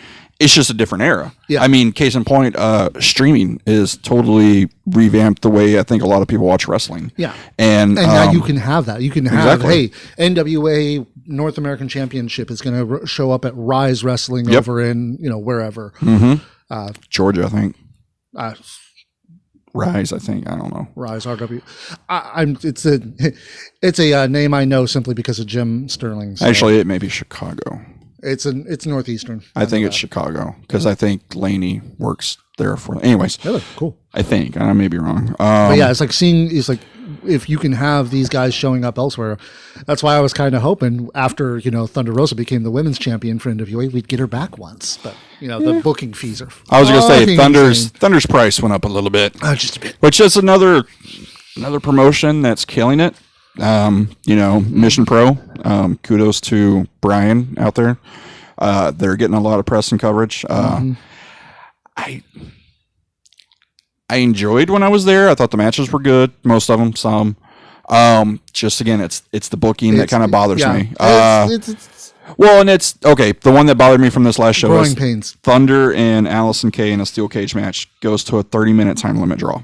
it's just a different era. Yeah. I mean, case in point, streaming is totally revamped the way I think a lot of people watch wrestling. Yeah. And now you can have that. You can have, exactly. hey, NWA North American Championship is going to show up at Rise Wrestling Yep. over in, wherever. Georgia, I think. Uh, Rise, I think. I don't know. Rise RW. It's a name I know simply because of Jim Sterling. So Actually, it may be Chicago. it's Northeastern. I think it's Chicago because I think Laney works there for. Anyways, Really cool. I think I may be wrong. But yeah, it's like if you can have these guys showing up elsewhere. That's why I was kind of hoping after Thunder Rosa became the women's champion for NWA, we'd get her back once. But the booking fees are. I was going to say fucking insane. Thunder's price went up a little bit, Just a bit. which is another promotion that's killing it. Mission Pro. Kudos to Brian out there. They're getting a lot of press and coverage. I enjoyed when I was there. I thought the matches were good, most of them. Some. Just again, it's the booking that kind of bothers me. Well, and it's okay. The one that bothered me from this last show growing is pains. Thunder and Allison Kay in a steel cage match goes to a 30-minute time limit draw.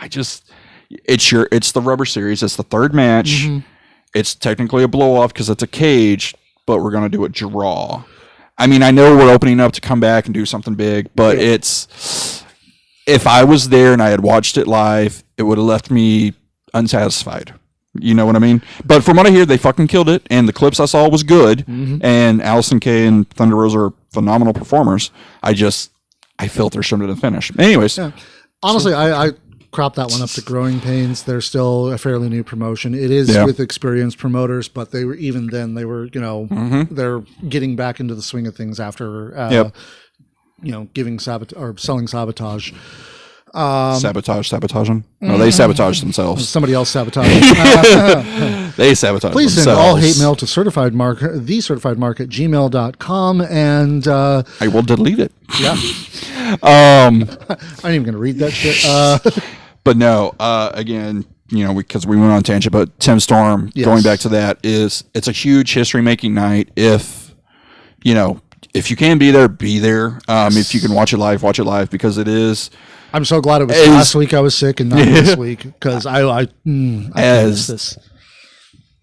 It's the rubber series. It's the third match. It's technically a blow off because it's a cage, but we're going to do a draw. I mean, I know we're opening up to come back and do something big, but if I was there and I had watched it live, it would have left me unsatisfied. You know what I mean? But from what I hear, they fucking killed it, and the clips I saw was good, and Allison Kay and Thunder Rosa are phenomenal performers. I felt there shouldn't have finished. Anyways. Yeah. Honestly, I cropped that one up to growing pains. They're still a fairly new promotion. It is with experienced promoters, but they were they're getting back into the swing of things after giving selling sabotage. Sabotaging? No, they sabotage themselves. Somebody else sabotaged. They sabotage Please themselves. send all hate mail to thecertifiedmark@gmail.com, and I will delete it. Yeah. I ain't even going to read that shit. But no, again, because we went on tangent, but Tim Storm, going back to that, it's a huge history-making night. If you can be there, be there. If you can watch it live, because it is. I'm so glad it was last week I was sick and not this week, because I miss this.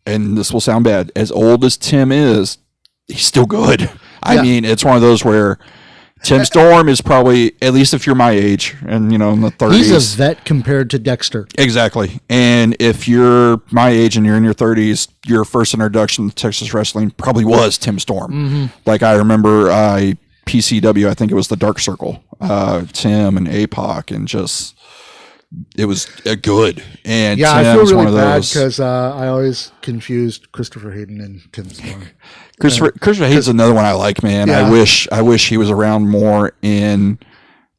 And this will sound bad. As old as Tim is, he's still good. I mean, it's one of those where Tim Storm is probably, at least if you're my age and in the 30s. He's a vet compared to Dexter. Exactly. And if you're my age and you're in your 30s, your first introduction to Texas wrestling probably was Tim Storm. Like I remember PCW, I think it was the Dark Circle, Tim and APOC, and just it was good. And yeah, Tim I feel was really one of bad those. because I always confused Christopher Hayden and Tim Storm. Christopher Hayden's another one I like, man. Yeah. I wish he was around more in.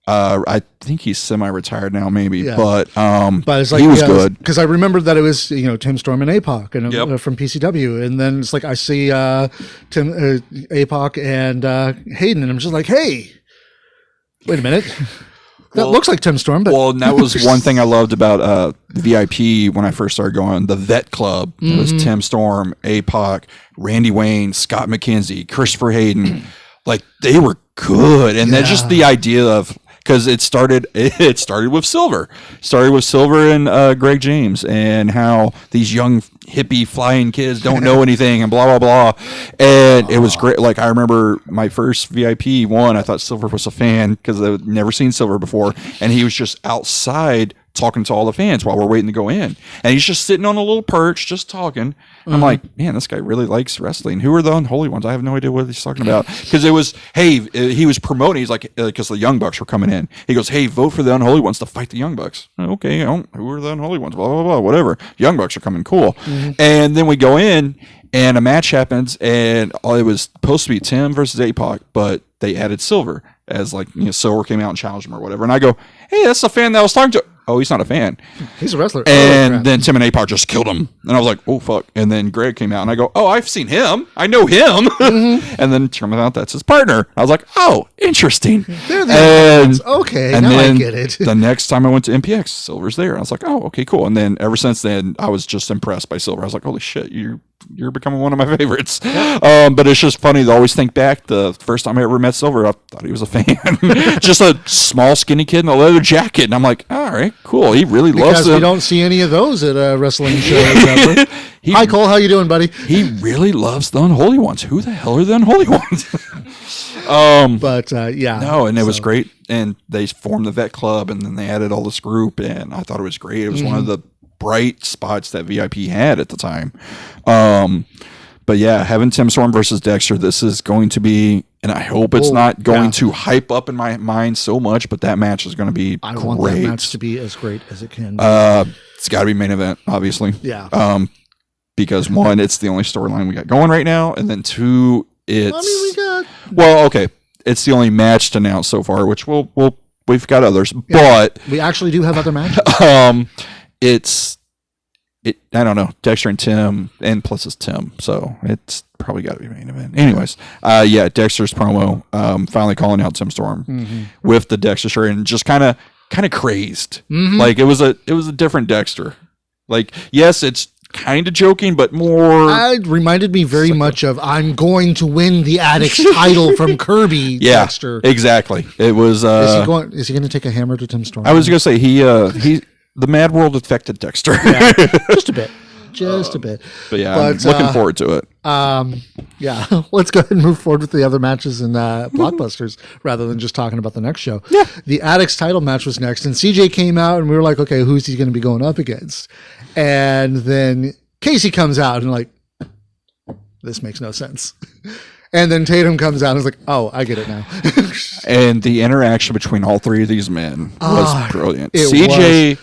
I think he's semi-retired now, maybe, but it's like, he was good because I remembered that it was Tim Storm and APOC and from PCW, and then it's like I see Tim APOC and Hayden, and I'm just like, hey, wait a minute. That looks like Tim Storm, but and that was one thing I loved about VIP when I first started going. The Vet Club. It was Tim Storm, APOC, Randy Wayne, Scott McKenzie, Christopher Hayden. Like they were good, and then just the idea of because it started with Silver. Started with Silver and Greg James, and how these young hippie flying kids don't know anything and blah blah blah. And it was great. Like I remember my first VIP one, I thought Silver was a fan because I'd never seen Silver before, and he was just outside talking to all the fans while we're waiting to go in, and he's just sitting on a little perch just talking. I'm like, man, this guy really likes wrestling. Who are the Unholy Ones? I have no idea what he's talking about, because it was, hey, he was promoting, he's like, because the Young Bucks were coming in, he goes, hey, vote for the Unholy Ones to fight the Young Bucks. Okay, who are the Unholy Ones? Blah blah blah, whatever. Young Bucks are coming, cool. And then we go in and a match happens, and it was supposed to be Tim versus APOC, but they added Silver as like, Silver came out and challenged him or whatever, and I go, hey, that's the fan that I was talking to. Oh, he's not a fan. He's a wrestler. And then Tim and APOC just killed him. And I was like, oh, fuck. And then Greg came out, and I go, oh, I've seen him. I know him. And then turns out that's his partner. I was like, oh, interesting. They're the okay, and now then I get it. The next time I went to MPX, Silver's there. I was like, oh, okay, cool. And then ever since then, I was just impressed by Silver. I was like, holy shit, you're you're becoming one of my favorites. But it's just funny to always think back. The first time I ever met Silver, I thought he was a fan. Just a small, skinny kid in a leather jacket. And I'm like, all right, cool. He really loves it. Because we don't see any of those at wrestling shows ever. Hi, Cole. How you doing, buddy? He really loves the Unholy Ones. Who the hell are the Unholy Ones? Yeah. No, and it was great. And they formed the Vet Club, and then they added all this group, and I thought it was great. It was one of the bright spots that VIP had at the time. But yeah, having Tim Storm versus Dexter, this is going to be, and I hope it's not going to hype up in my mind so much, but that match is going to be great. I want that match to be as great as it can be. It's got to be main event, obviously. Yeah. Because one, it's the only storyline we got going right now, and then two, it's... I mean, we got... Well, okay. It's the only match to announce so far, which we've got others, but... We actually do have other matches. I don't know, Dexter and Tim, and plus it's Tim, so it's probably got to be main event. Anyways, Dexter's promo, finally calling out Tim Storm with the Dexter shirt, and just kind of crazed. Like it was a different Dexter. Like, yes, it's kind of joking, but more. It reminded me very much of "I'm going to win the Addicts title" from Kirby. Dexter, exactly. It was. Is he going to take a hammer to Tim Storm? I was going to say he the Mad World affected Dexter. Yeah, just a bit. But yeah, I'm looking forward to it. Yeah, let's go ahead and move forward with the other matches in Blockbusters rather than just talking about the next show. Yeah. The Addicts title match was next, and CJ came out, and we were like, okay, who's he going to be going up against? And then Casey comes out, and like, this makes no sense. And then Tatum comes out and is like, oh, I get it now. And the interaction between all three of these men was brilliant. CJ...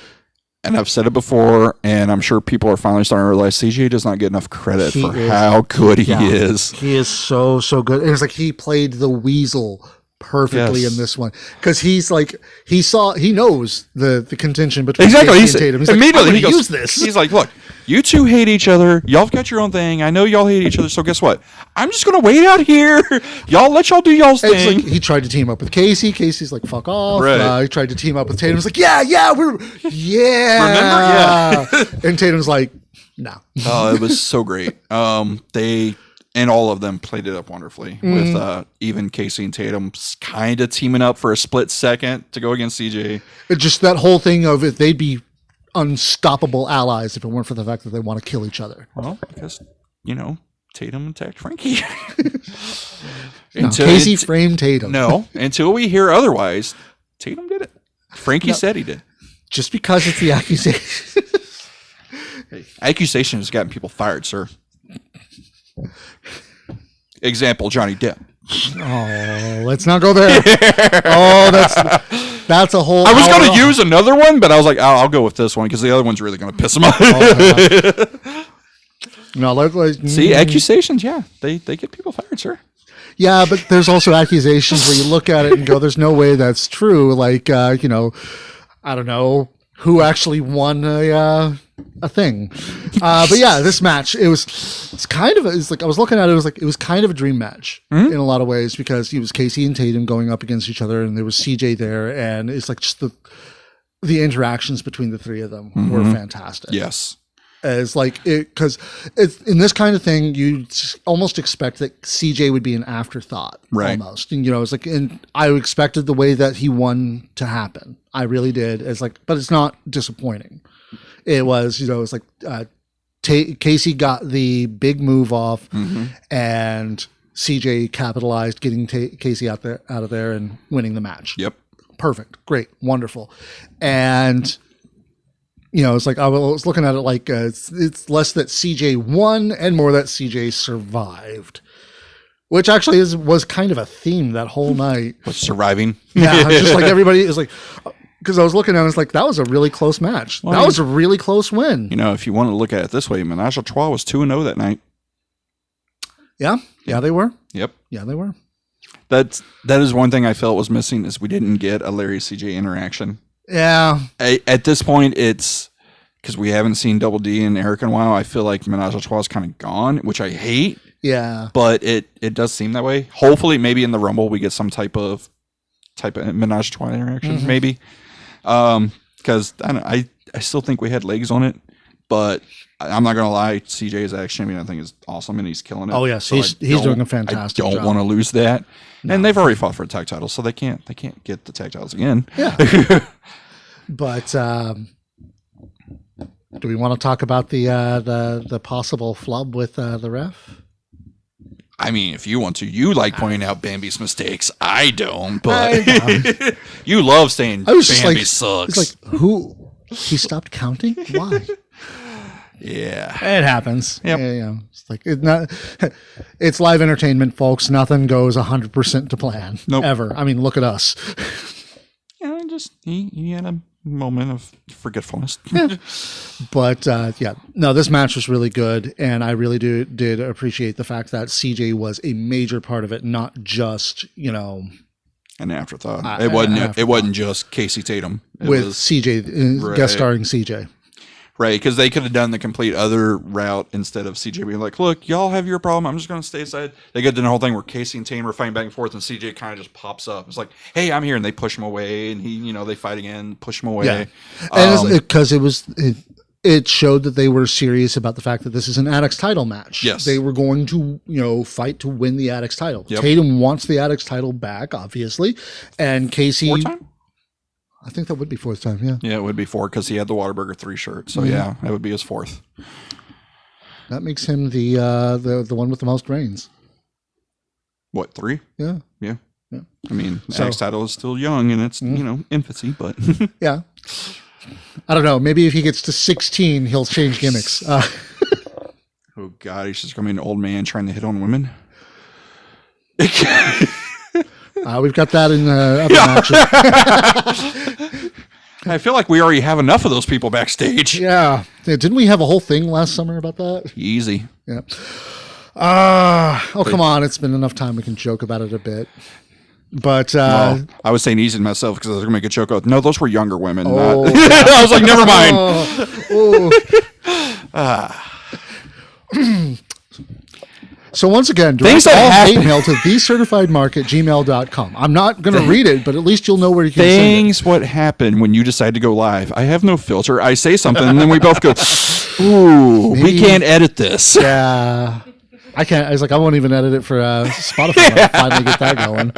And I've said it before, and I'm sure people are finally starting to realize CJ does not get enough credit for how good he is. He is so good. It was like he played the Weasel perfectly in this one, because he's like he knows the contention between Casey and Tatum. He's immediately like, he goes, use this. He's like, look, you two hate each other. Y'all got your own thing. I know y'all hate each other. So guess what? I'm just gonna wait out here. Let y'all do y'all's thing. Like he tried to team up with Casey. Casey's like, fuck off. Right. He tried to team up with Tatum. He's like, remember? And Tatum's like, no. Oh, it was so great. They and all of them played it up wonderfully with even Casey and Tatum kind of teaming up for a split second to go against CJ. It's just that whole thing of if they'd be unstoppable allies if it weren't for the fact that they want to kill each other. Well, because Tatum attacked Frankie. Casey framed Tatum. No, until we hear otherwise, Tatum did it. Frankie said he did. Just because it's the accusation. Hey, accusation has gotten people fired, sir. Example, Johnny Depp. Oh, let's not go there. That's a whole. I was going to use another one, but I was like, I'll go with this one because the other one's really going to piss him off. No, see, accusations, they get people fired, sir. Yeah, but there's also accusations where you look at it and go, "There's no way that's true." Like, I don't know who actually won a thing. But yeah, this match, it was kind of a dream match in a lot of ways, because it was Casey and Tatum going up against each other, and there was CJ there, and it's like just the interactions between the three of them were fantastic. Yes. As like it, because it's in this kind of thing, you almost expect that CJ would be an afterthought, right? Almost, and it's like, and I expected the way that he won to happen. I really did. It's like, but it's not disappointing. It was, it's like Casey got the big move off, and CJ capitalized, getting Casey out of there, and winning the match. Yep, perfect, great, wonderful, and. It's like I was looking at it like it's less that CJ won and more that CJ survived, which actually was kind of a theme that whole night. What's surviving? Yeah, just like everybody is like, because I was looking at it, it's like that was a really close match. Well, that was a really close win. If you want to look at it this way, Menage a Trois was 2-0 that night. Yeah, they were. Yep. Yeah, they were. That is one thing I felt was missing, is we didn't get a Larry CJ interaction. Yeah. At this point, it's because we haven't seen Double D and Eric in a while. I feel like Menage a Trois is kind of gone, which I hate. Yeah. But it does seem that way. Hopefully, maybe in the Rumble we get some type of Menage a Trois interaction, maybe. Because I still think we had legs on it. but I'm not gonna lie, CJ is X champion. I think is awesome, and he's killing it. Oh yes, So he's doing a fantastic job. I don't want to lose that. No. And they've already fought for a tag title, so they can't get the tag titles again. Yeah. But do we want to talk about the possible flub with the ref? I mean, if you want to, you like pointing out Bambi's mistakes. I don't, but you love saying Bambi sucks. It's like, who? He stopped counting? Why? Yeah, it happens. Yep. Yeah. It's like it's live entertainment, folks. Nothing goes 100% to plan. Nope. Ever. I mean, look at us. Yeah, just he had a moment of forgetfulness. Yeah. But no, this match was really good, and I really did appreciate the fact that CJ was a major part of it, not just an afterthought. It wasn't just Casey Tatum with CJ guest starring CJ. Right, because they could have done the complete other route instead of CJ being like, look, y'all have your problem. I'm just going to stay aside. They could have done the whole thing where Casey and Tatum are fighting back and forth, and CJ kind of just pops up. It's like, hey, I'm here. And they push him away, and they fight again, push him away. Yeah. And because it showed that they were serious about the fact that this is an Addicts title match. Yes. They were going to, fight to win the Addicts title. Yep. Tatum wants the Addicts title back, obviously. And Casey... 4th time? I think that would be 4th time, yeah. Yeah, it would be 4 because he had the Whataburger 3 shirt. So, yeah, that would be his 4th. That makes him the one with the most reigns. What, 3? Yeah. Yeah. I mean, the Addicts title is still young, and it's, infancy, but... Yeah. I don't know. Maybe if he gets to 16, he'll change gimmicks. Oh, God, he's just going to be an old man trying to hit on women? We've got that in other matches. I feel like we already have enough of those people backstage. Yeah. Didn't we have a whole thing last summer about that? Easy. Yeah. Come on. It's been enough time. We can joke about it a bit. But I was saying easy to myself because I was going to make a joke out. No, those were younger women. Not... I was like, never mind. So once again, direct all hate mail to thecertifiedmark@gmail.com. I'm not going to read it, but at least you'll know where you can send it. What happened when you decide to go live. I have no filter. I say something, and then we both go, ooh, we can't edit this. Yeah. I can't. I was like, I won't even edit it for Spotify when I finally get that going.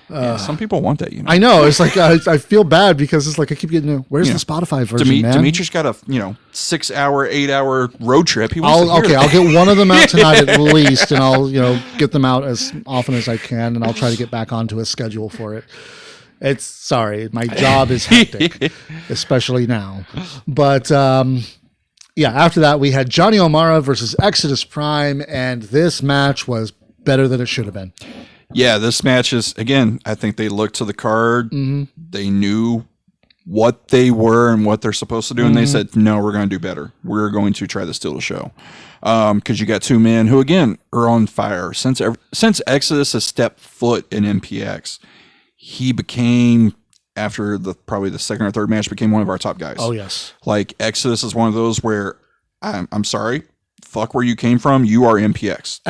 Yeah, some people want that, I know. It's like I feel bad because it's like I keep getting. Where's the Spotify version, man? Demetrius got a 6-hour, 8-hour road trip. I'll get one of them out tonight at least, and I'll get them out as often as I can, and I'll try to get back onto a schedule for it. My job is hectic, especially now. But after that we had Johnny O'Mara versus Exodus Prime, and this match was better than it should have been. Yeah, this match is, again, I think they looked to the card. Mm-hmm. They knew what they were and what they're supposed to do, and they said, no, we're going to do better. We're going to try to steal the show. Because you got two men who, again, are on fire. Since Exodus has stepped foot in MPX, he became, after probably the second or third match, became one of our top guys. Oh, yes. Like, Exodus is one of those where, I'm sorry, fuck where you came from. You are MPX.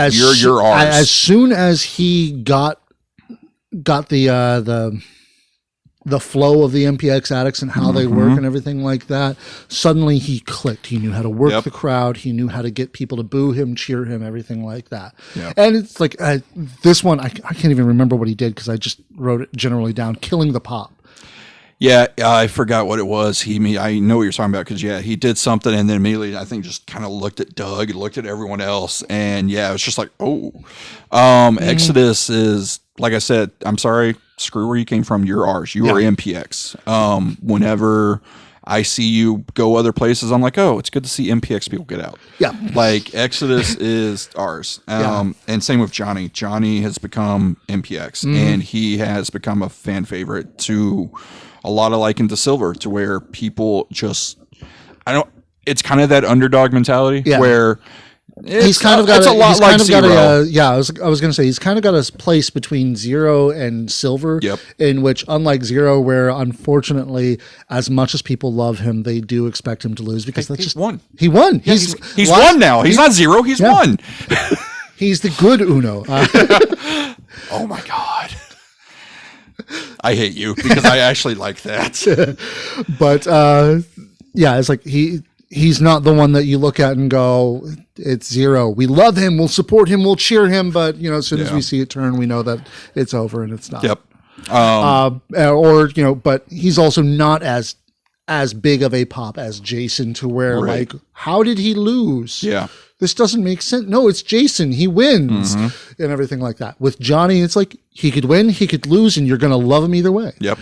You're ours. As soon as he got the flow of the MPX addicts and how they work and everything like that, suddenly he clicked. He knew how to work the crowd. He knew how to get people to boo him, cheer him, everything like that. Yep. And it's like this one, I can't even remember what he did because I just wrote it generally down. Killing the Pop. Yeah, I forgot what it was. I know what you're talking about because, he did something and then immediately, I think, just kind of looked at Doug and looked at everyone else. And, it was just like, Exodus is, like I said, I'm sorry, screw where you came from. You're ours. You are MPX. Whenever I see you go other places, I'm like, oh, it's good to see MPX people get out. Yeah. Like, Exodus is ours. And same with Johnny. Johnny has become MPX, and he has become a fan favorite to a lot of liking to Silver, to where people just, it's kind of that underdog mentality where he's kind of got it's a lot like Zero. I was going to say he's kind of got a place between Zero and Silver, in which, unlike Zero, where unfortunately, as much as people love him, they do expect him to lose because he's won. He won. Yeah, he's won now. He's not Zero. He's won. He's the good Uno. Oh my God. I hate you because I actually like that. But it's like he he's not the one that you look at and go, it's Zero. We love him. We'll support him. We'll cheer him. But, you know, as soon as we see it turn, we know that it's over and it's not. Yep. Or, you know, but he's also not as big of a pop as Jason to where, like, how did he lose? Yeah. This doesn't make sense. No, it's Jason. He wins and everything like that. With Johnny, it's like he could win, he could lose, and you're going to love him either way. Yep.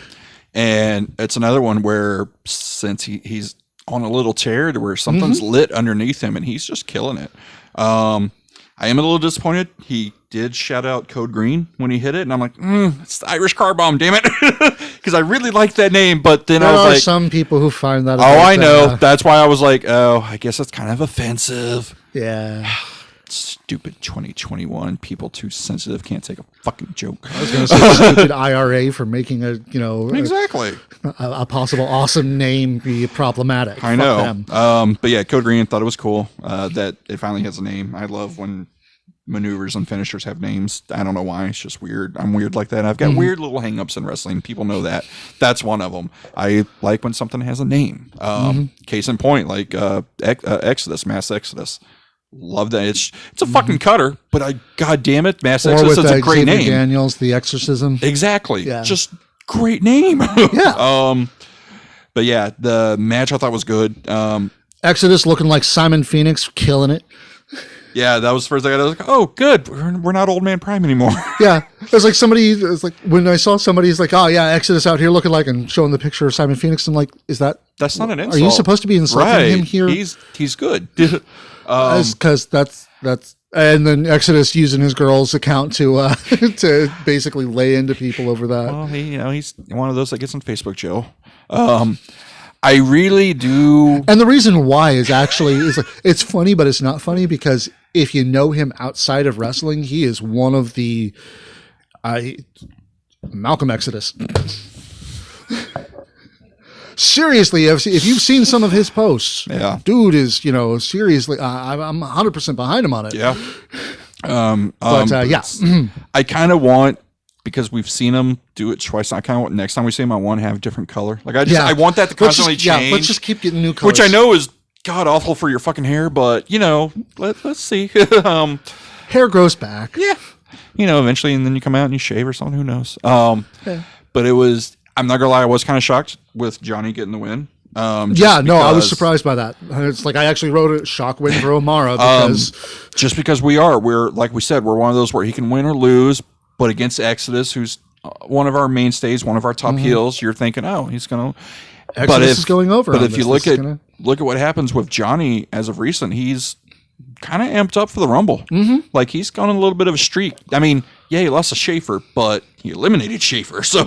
And it's another one where since he's on a little tear to where something's lit underneath him and he's just killing it. I am a little disappointed. He did shout out Code Green when he hit it, and I'm like, it's the Irish Car Bomb, damn it. Because I really like that name, but then I was like... There are some people who find that... Oh, I know. That's why I was like, oh, I guess that's kind of offensive. Yeah. Stupid 2021. People too sensitive can't take a fucking joke. I was going to say stupid IRA for making a, you know... Exactly. A possible awesome name be problematic. I know. But yeah, Code Green thought it was cool that it finally has a name. I love when maneuvers and finishers have names. I don't know why. It's just weird. I'm weird like that. I've got weird little hangups in wrestling. People know that. That's one of them. I like when something has a name. Case in point, like Exodus, Mass Exodus. Love that. It's a fucking cutter, but God damn it, Mass Exodus is a great name. Daniels, The Exorcism. Exactly. Yeah. Just great name. Yeah. But yeah, the match I thought was good. Exodus looking like Simon Phoenix, killing it. Yeah, that was the first thing I was like, oh, good. We're not Old Man Prime anymore. Yeah. It's like it's like when I saw somebody's like, oh, yeah, Exodus out here looking like, and showing the picture of Simon Phoenix. I'm like, that's not an insult. Are you supposed to be insulting him here? He's good. Because that's, and then Exodus using his girl's account to to basically lay into people over that. Well, he's one of those that gets on Facebook, Joe. I really do. And the reason why is actually like, it's funny, but it's not funny because if you know him outside of wrestling, he is one of the Malcolm Exodus. Seriously, if you've seen some of his posts, dude is, you know, seriously, I'm 100% behind him on it. Yeah. Yeah. I kind of want, because we've seen him do it twice, I kind of want next time we see him, I want to have a different color. Like I want that to constantly change. Yeah, let's just keep getting new colors. Which I know is god awful for your fucking hair, but you know, let's see. Hair grows back. Yeah. You know, eventually, and then you come out and you shave or something. Who knows? But it was. I'm not gonna lie. I was kind of shocked with Johnny getting the win. I was surprised by that. It's like I actually wrote a shock win for O'Mara because just because we're like we said, we're one of those where he can win or lose, but against Exodus, who's one of our mainstays, one of our top heels, you're thinking, oh, he's gonna. Exodus is going over. But if you look at what happens with Johnny as of recent, he's kind of amped up for the Rumble. Like he's gone on a little bit of a streak. I mean, yeah, he lost to Schaefer, but he eliminated Schaefer. So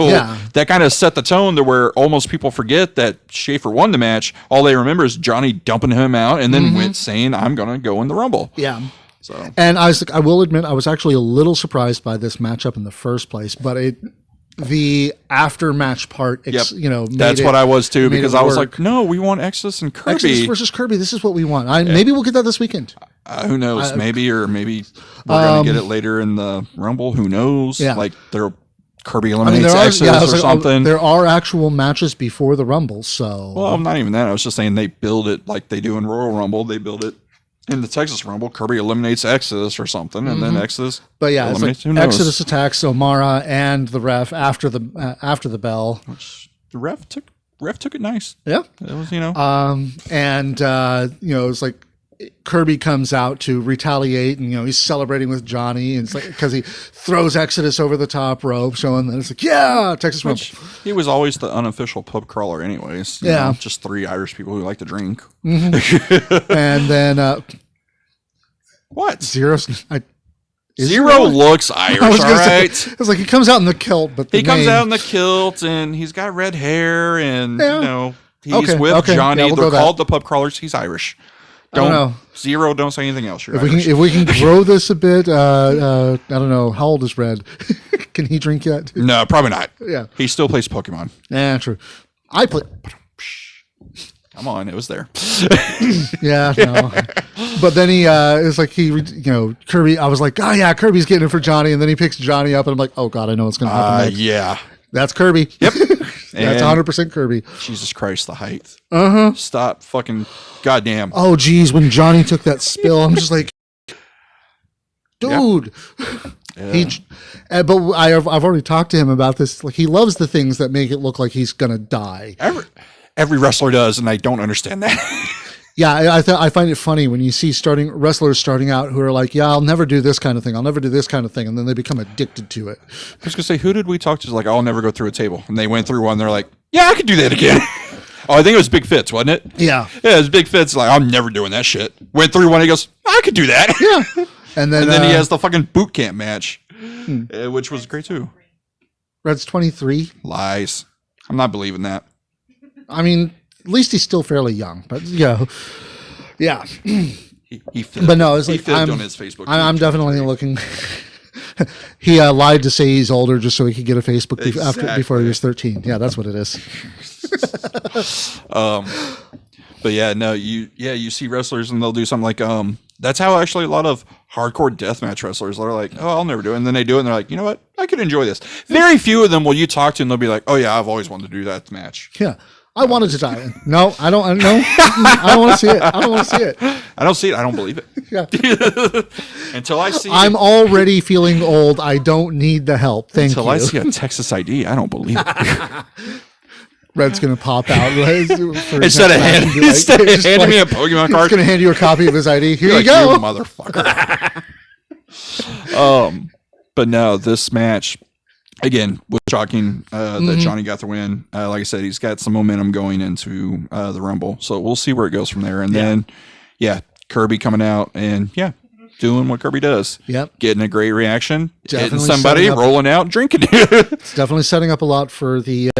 that kind of set the tone to where almost people forget that Schaefer won the match. All they remember is Johnny dumping him out and then went saying, I'm going to go in the Rumble. Yeah. So. And I will admit, I was actually a little surprised by this matchup in the first place, but the after match part, you know, that's what I was too, because I was like, no, we want Exodus and Kirby. Exodus versus Kirby. This is what we want. Maybe we'll get that this weekend. Who knows? Maybe we're going to get it later in the Rumble. Who knows? Yeah. Like Kirby eliminates Exodus or something. There are actual matches before the Rumble, so. Well, not even that. I was just saying they build it like they do in Royal Rumble. They build it in the Texas Rumble. Kirby eliminates Exodus or something, and then Exodus. But yeah, it's like Exodus attacks O'Mara and the ref after the bell. Which the ref took it nice. Yeah, it was, you know. It's like Kirby comes out to retaliate, and you know he's celebrating with Johnny, and it's like because he throws Exodus over the top rope, showing that it's like Texas Rumble. He was always the unofficial pub crawler, anyways. You know, just three Irish people who like to drink. And then what Zero looks Irish, all right. It's like he comes out in the kilt, but he comes out in the kilt, and he's got red hair, and you know he's with Johnny. Yeah, they're called the pub crawlers. He's Irish. Don't say anything else. If we can grow this a bit, I don't know. How old is Red? Can he drink yet? No, probably not. Yeah, he still plays Pokemon. Yeah, true. I play. Come on, it was there. Yeah, no. But then it's like Kirby. I was like, oh yeah, Kirby's getting it for Johnny, and then he picks Johnny up, and I'm like, oh god, I know what's going to happen next. Yeah, that's Kirby. Yep. That's 100% Kirby. Jesus Christ, the height. Uh-huh. Stop fucking goddamn. Oh, geez, when Johnny took that spill, I'm just like, dude. Yeah. But I've already talked to him about this. Like, he loves the things that make it look like he's gonna die. Every wrestler does, and I don't understand that. Yeah, I find it funny when you see wrestlers starting out who are like, yeah, I'll never do this kind of thing. I'll never do this kind of thing. And then they become addicted to it. I was going to say, who did we talk to? Like, I'll never go through a table. And they went through one. They're like, yeah, I could do that again. Oh, I think it was Big Fitz, wasn't it? Yeah. Yeah, it was Big Fitz. Like, I'm never doing that shit. Went through one. He goes, I could do that. Yeah. And then he has the fucking boot camp match, which was great too. Red's 23. Lies. I'm not believing that. I mean, at least he's still fairly young, but yeah. He fibbed. But no, it's he like fibbed on his Facebook. I'm definitely looking. He lied to say he's older just so he could get a Facebook before he was 13. Yeah, that's what it is. But yeah, no, you see wrestlers and they'll do something like that's how actually a lot of hardcore deathmatch wrestlers are like, oh, I'll never do it, and then they do it and they're like, you know what, I could enjoy this. Very few of them will you talk to and they'll be like, oh yeah, I've always wanted to do that match. Yeah. I wanted to die. No, I don't. No, I don't want to see it. I don't want to see it. I don't see it. I don't believe it. Yeah. Until I see I'm already feeling old. I don't need the help. Thank you. Until I see a Texas ID, I don't believe it. Red's going to pop out. Instead of handing me a Pokemon card. He's going to hand you a copy of his ID. Here you like, go. You motherfucker. But no, this match, again, was shocking that Johnny got the win. Like I said, he's got some momentum going into the Rumble. So we'll see where it goes from there. And then, Kirby coming out and, doing what Kirby does. Yep. Getting a great reaction, Definitely hitting somebody, rolling out, drinking. It's definitely setting up a lot for the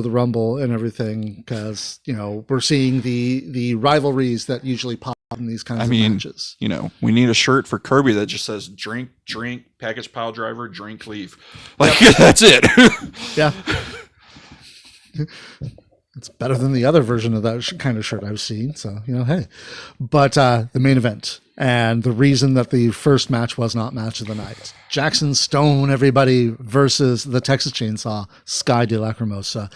Rumble and everything because, we're seeing the rivalries that usually pop in these kinds of matches. We need a shirt for Kirby that just says drink, package pile driver, drink, leave. Like, that's it. Yeah. It's better than the other version of that kind of shirt I've seen. So, hey. But the main event and the reason that the first match was not match of the night. Jackson Stone, everybody, versus the Texas Chainsaw, Sky de Lacrimosa.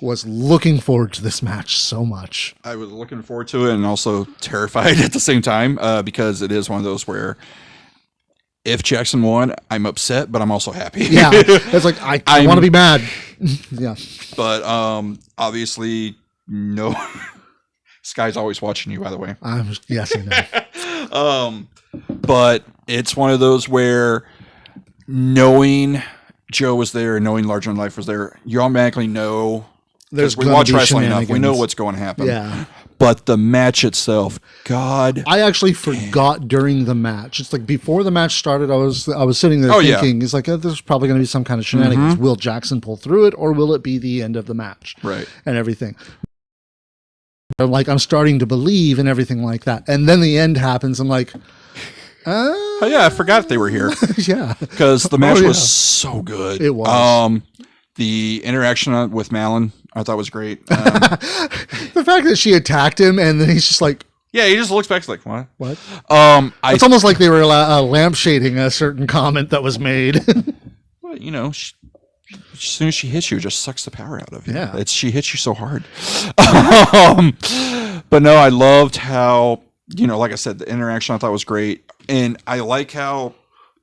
Was looking forward to this match so much. I was looking forward to it and also terrified at the same time because it is one of those where if Jackson won, I'm upset, but I'm also happy. Yeah, it's like I want to be mad. Yeah, but obviously, no. Sky's always watching you, by the way. Yes, I know. But it's one of those where knowing Joe was there, knowing Larger Than Life was there, you automatically know. Because we watch wrestling enough, we know what's going to happen. Yeah. But the match itself, God. I actually forgot during the match. It's like before the match started, I was sitting there thinking, it's like, there's probably going to be some kind of shenanigans. Will Jackson pull through it or will it be the end of the match? Right. And everything. I'm starting to believe and everything like that. And then the end happens. I'm like, oh, yeah, I forgot they were here. Yeah. Because the match was so good. It was. The interaction with Malin, I thought was great. The fact that she attacked him and then he's just like, yeah, he just looks back like, what? What? It's almost like they were lampshading a certain comment that was made. Well, as soon as she hits you, it just sucks the power out of you. Yeah. She hits you so hard. But no, I loved how, like I said, the interaction I thought was great. And I like how,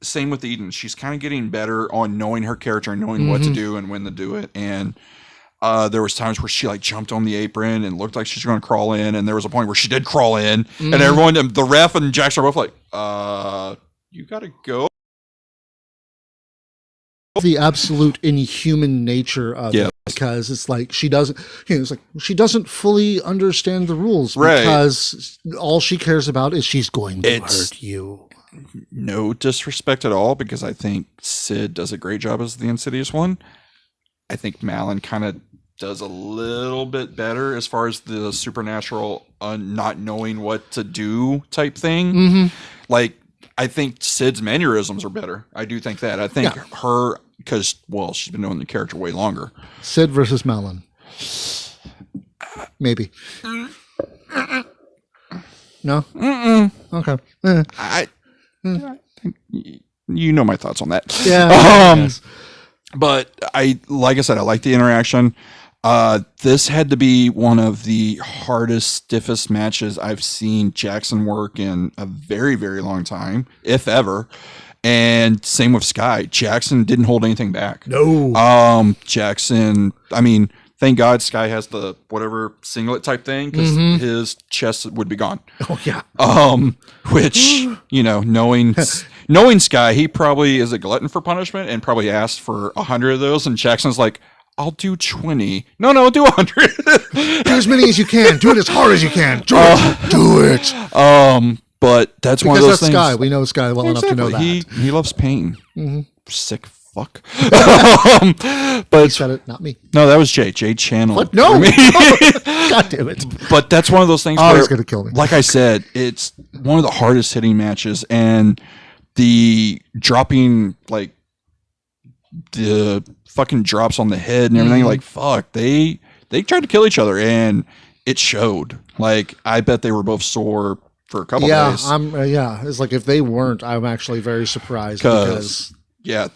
same with Eden, she's kind of getting better on knowing her character and knowing what to do and when to do it. And there was times where she jumped on the apron and looked like she's going to crawl in. And there was a point where she did crawl in and everyone, the ref and Jackson are both like, you got to go. The absolute inhuman nature of it, because it's like she doesn't she doesn't fully understand the rules because all she cares about is she's going to hurt you. No disrespect at all, because I think Sid does a great job as the Insidious one. I think Malin kind of does a little bit better as far as the supernatural not knowing what to do type thing. I think Sid's mannerisms are better. I do think that. I think her, because, she's been knowing the character way longer. Sid versus Malin. Maybe. No? Okay. I think you know my thoughts on that. Yeah. But like I said, I like the interaction. This had to be one of the hardest, stiffest matches I've seen Jackson work in a very, very long time, if ever. And same with Sky. Jackson didn't hold anything back. No. Jackson, I mean, thank God Sky has the whatever singlet type thing because his chest would be gone. Oh, yeah. Which, you know, knowing Sky, he probably is a glutton for punishment and probably asked for 100 of those. And Jackson's like, I'll do 20. No, do 100. Do as many as you can. Do it as hard as you can. Do it. But that's one of Because those things. Sky. We know Sky well enough to know that. He loves pain. Sick fuck. He said it, not me. No, that was Jay. Jay channeled. What? No. God damn it. But that's one of those things Oh, where, he's going to kill me. like I said, it's one of the hardest hitting matches. And the dropping, like, the fucking drops on the head and everything, like, fuck. They tried to kill each other, and it showed. Like, I bet they were both sore for a couple days. It's like if they weren't, I'm actually very surprised because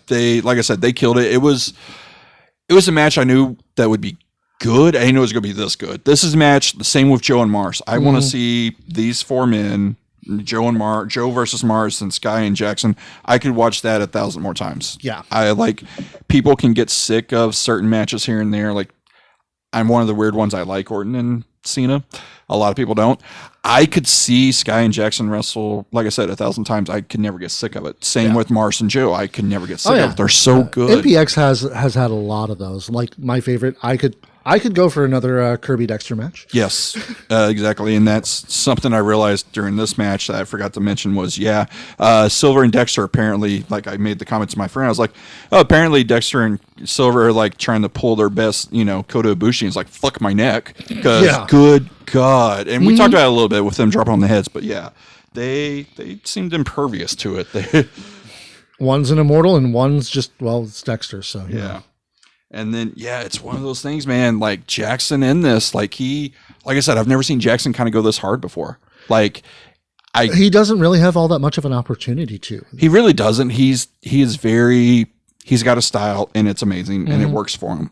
they, like I said, they killed it. It was a match I knew that would be good. I didn't know it was going to be this good. This is a match the same with Joe and Mars. I want to see these four men, Joe versus Mars, and Sky and Jackson. I could watch that 1,000 more times. Yeah, I like, people can get sick of certain matches here and there. Like, I'm one of the weird ones. I like Orton and Cena. A lot of people don't. I could see Sky and Jackson wrestle, like I said, 1,000 times. I could never get sick of it. Same with Mars and Joe. I could never get sick of it. They're so good. MPX has had a lot of those. Like, my favorite, I could go for another Kirby Dexter match. Yes, exactly. And that's something I realized during this match that I forgot to mention was, Silver and Dexter apparently, like I made the comment to my friend, I was like, oh, apparently Dexter and Silver are like trying to pull their best, Kota Ibushi. And it's like, fuck my neck. Because good God. And we talked about it a little bit with them dropping on the heads, but they seemed impervious to it. One's an immortal and one's just, it's Dexter. So, yeah. And then, it's one of those things, man, like Jackson in this, like I said, I've never seen Jackson kind of go this hard before. Like, he doesn't really have all that much of an opportunity to. He really doesn't. He's got a style and it's amazing and it works for him.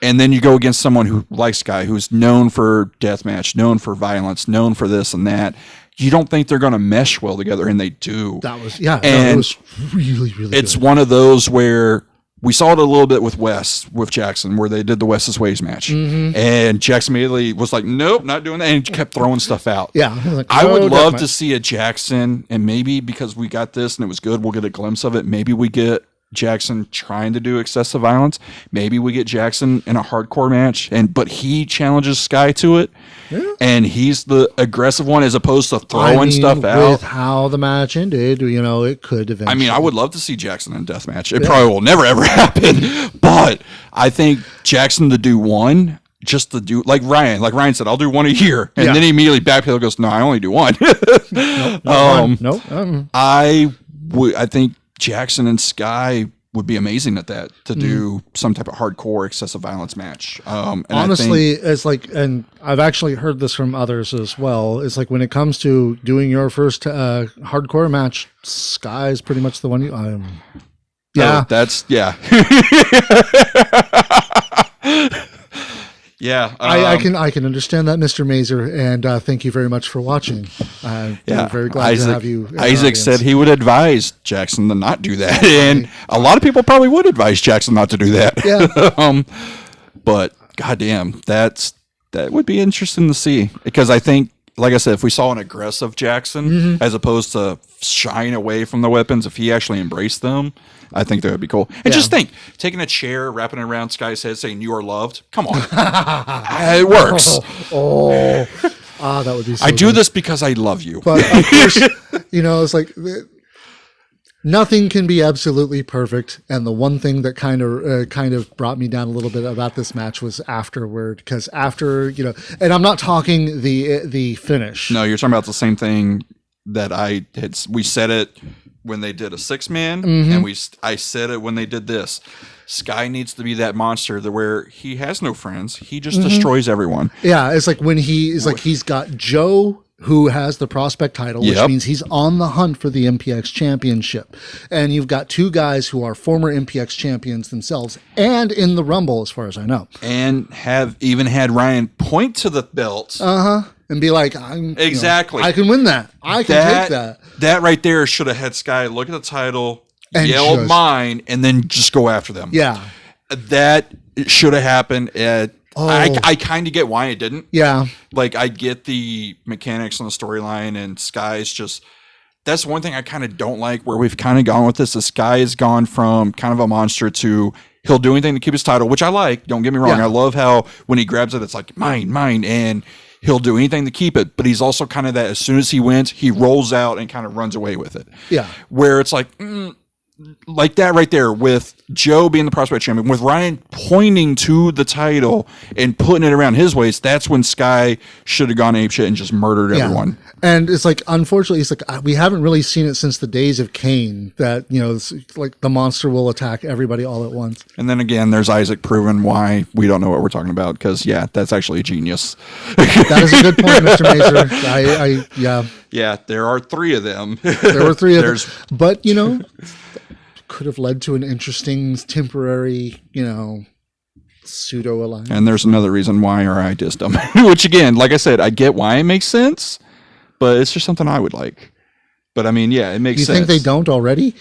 And then you go against someone who likes Guy, who's known for deathmatch, known for violence, known for this and that. You don't think they're going to mesh well together, and they do. It was really, really it's good. One of those where we saw it a little bit with Jackson, where they did the West's Ways match. And Jackson immediately was like, nope, not doing that. And he kept throwing stuff out. Yeah. Like, I would love to see a Jackson, and maybe because we got this and it was good, we'll get a glimpse of it. Maybe we get Jackson trying to do excessive violence. Maybe we get Jackson in a hardcore match, but he challenges Sky to it. Yeah. And he's the aggressive one as opposed to throwing stuff out. With how the match ended, it could eventually. I would love to see Jackson in a death match. It probably will never ever happen. But I think Jackson to do one, just to do like Ryan said, I'll do one a year. And then he immediately backpedal goes, no, I only do one. I think Jackson and Sky would be amazing at that, to do some type of hardcore excessive violence match. And honestly, it's like, and I've actually heard this from others as well. It's like when it comes to doing your first hardcore match, Sky is pretty much the one you. Yeah, I can understand that, Mr. Mazer, and thank you very much for watching. I'm very glad to have you. Isaac said he would advise Jackson to not do that, and a lot of people probably would advise Jackson not to do that. Yeah, but goddamn, that would be interesting to see, because I think, like I said, if we saw an aggressive Jackson as opposed to shying away from the weapons, if he actually embraced them, I think that would be cool. And just think, taking a chair, wrapping it around Sky's head, saying "You are loved." Come on, it works. That would be. So I do this because I love you. But of course, it's like nothing can be absolutely perfect. And the one thing that kind of brought me down a little bit about this match was afterward, because after and I'm not talking the finish. No, you're talking about the same thing that we said it when they did a 6-man, and I said it when they did this. Sky needs to be that monster where he has no friends. He just destroys everyone. Yeah, it's like when he's got Joe, who has the prospect title, which Yep. means he's on the hunt for the MPX championship. And you've got two guys who are former MPX champions themselves and in the Rumble, as far as I know. And have even had Ryan point to the belts. And be like, Exactly. I can win that. I can take that. That right there should have had Sky look at the title, And yell just- mine, and then just go after them. Yeah. That should have happened. I kind of get why it didn't. Yeah. Like, I get the mechanics on the storyline, and Sky's just... That's one thing I kind of don't like, where we've kind of gone with this. The Sky has gone from kind of a monster to he'll do anything to keep his title, which I like. Don't get me wrong. Yeah. I love how when he grabs it, it's like, mine, and he'll do anything to keep it. But he's also kind of that as soon as he wins, he rolls out and kind of runs away with it. Yeah. Where it's like that right there with Joe being the prospect champion, with Ryan pointing to the title and putting it around his waist, that's when Sky should have gone apeshit and just murdered everyone. And it's like, unfortunately, it's like we haven't really seen it since the days of Kane that, it's like the monster will attack everybody all at once. And then again, there's Isaac proving why we don't know what we're talking about, because, that's actually a genius. That is a good point, Mr. Major. Yeah. Yeah, there are three of them. There were three of them. But, could have led to an interesting temporary, pseudo alliance. And there's another reason why I dissed him. Which, again, like I said, I get why it makes sense, but it's just something I would like. But, I mean, it makes sense. You think they don't already?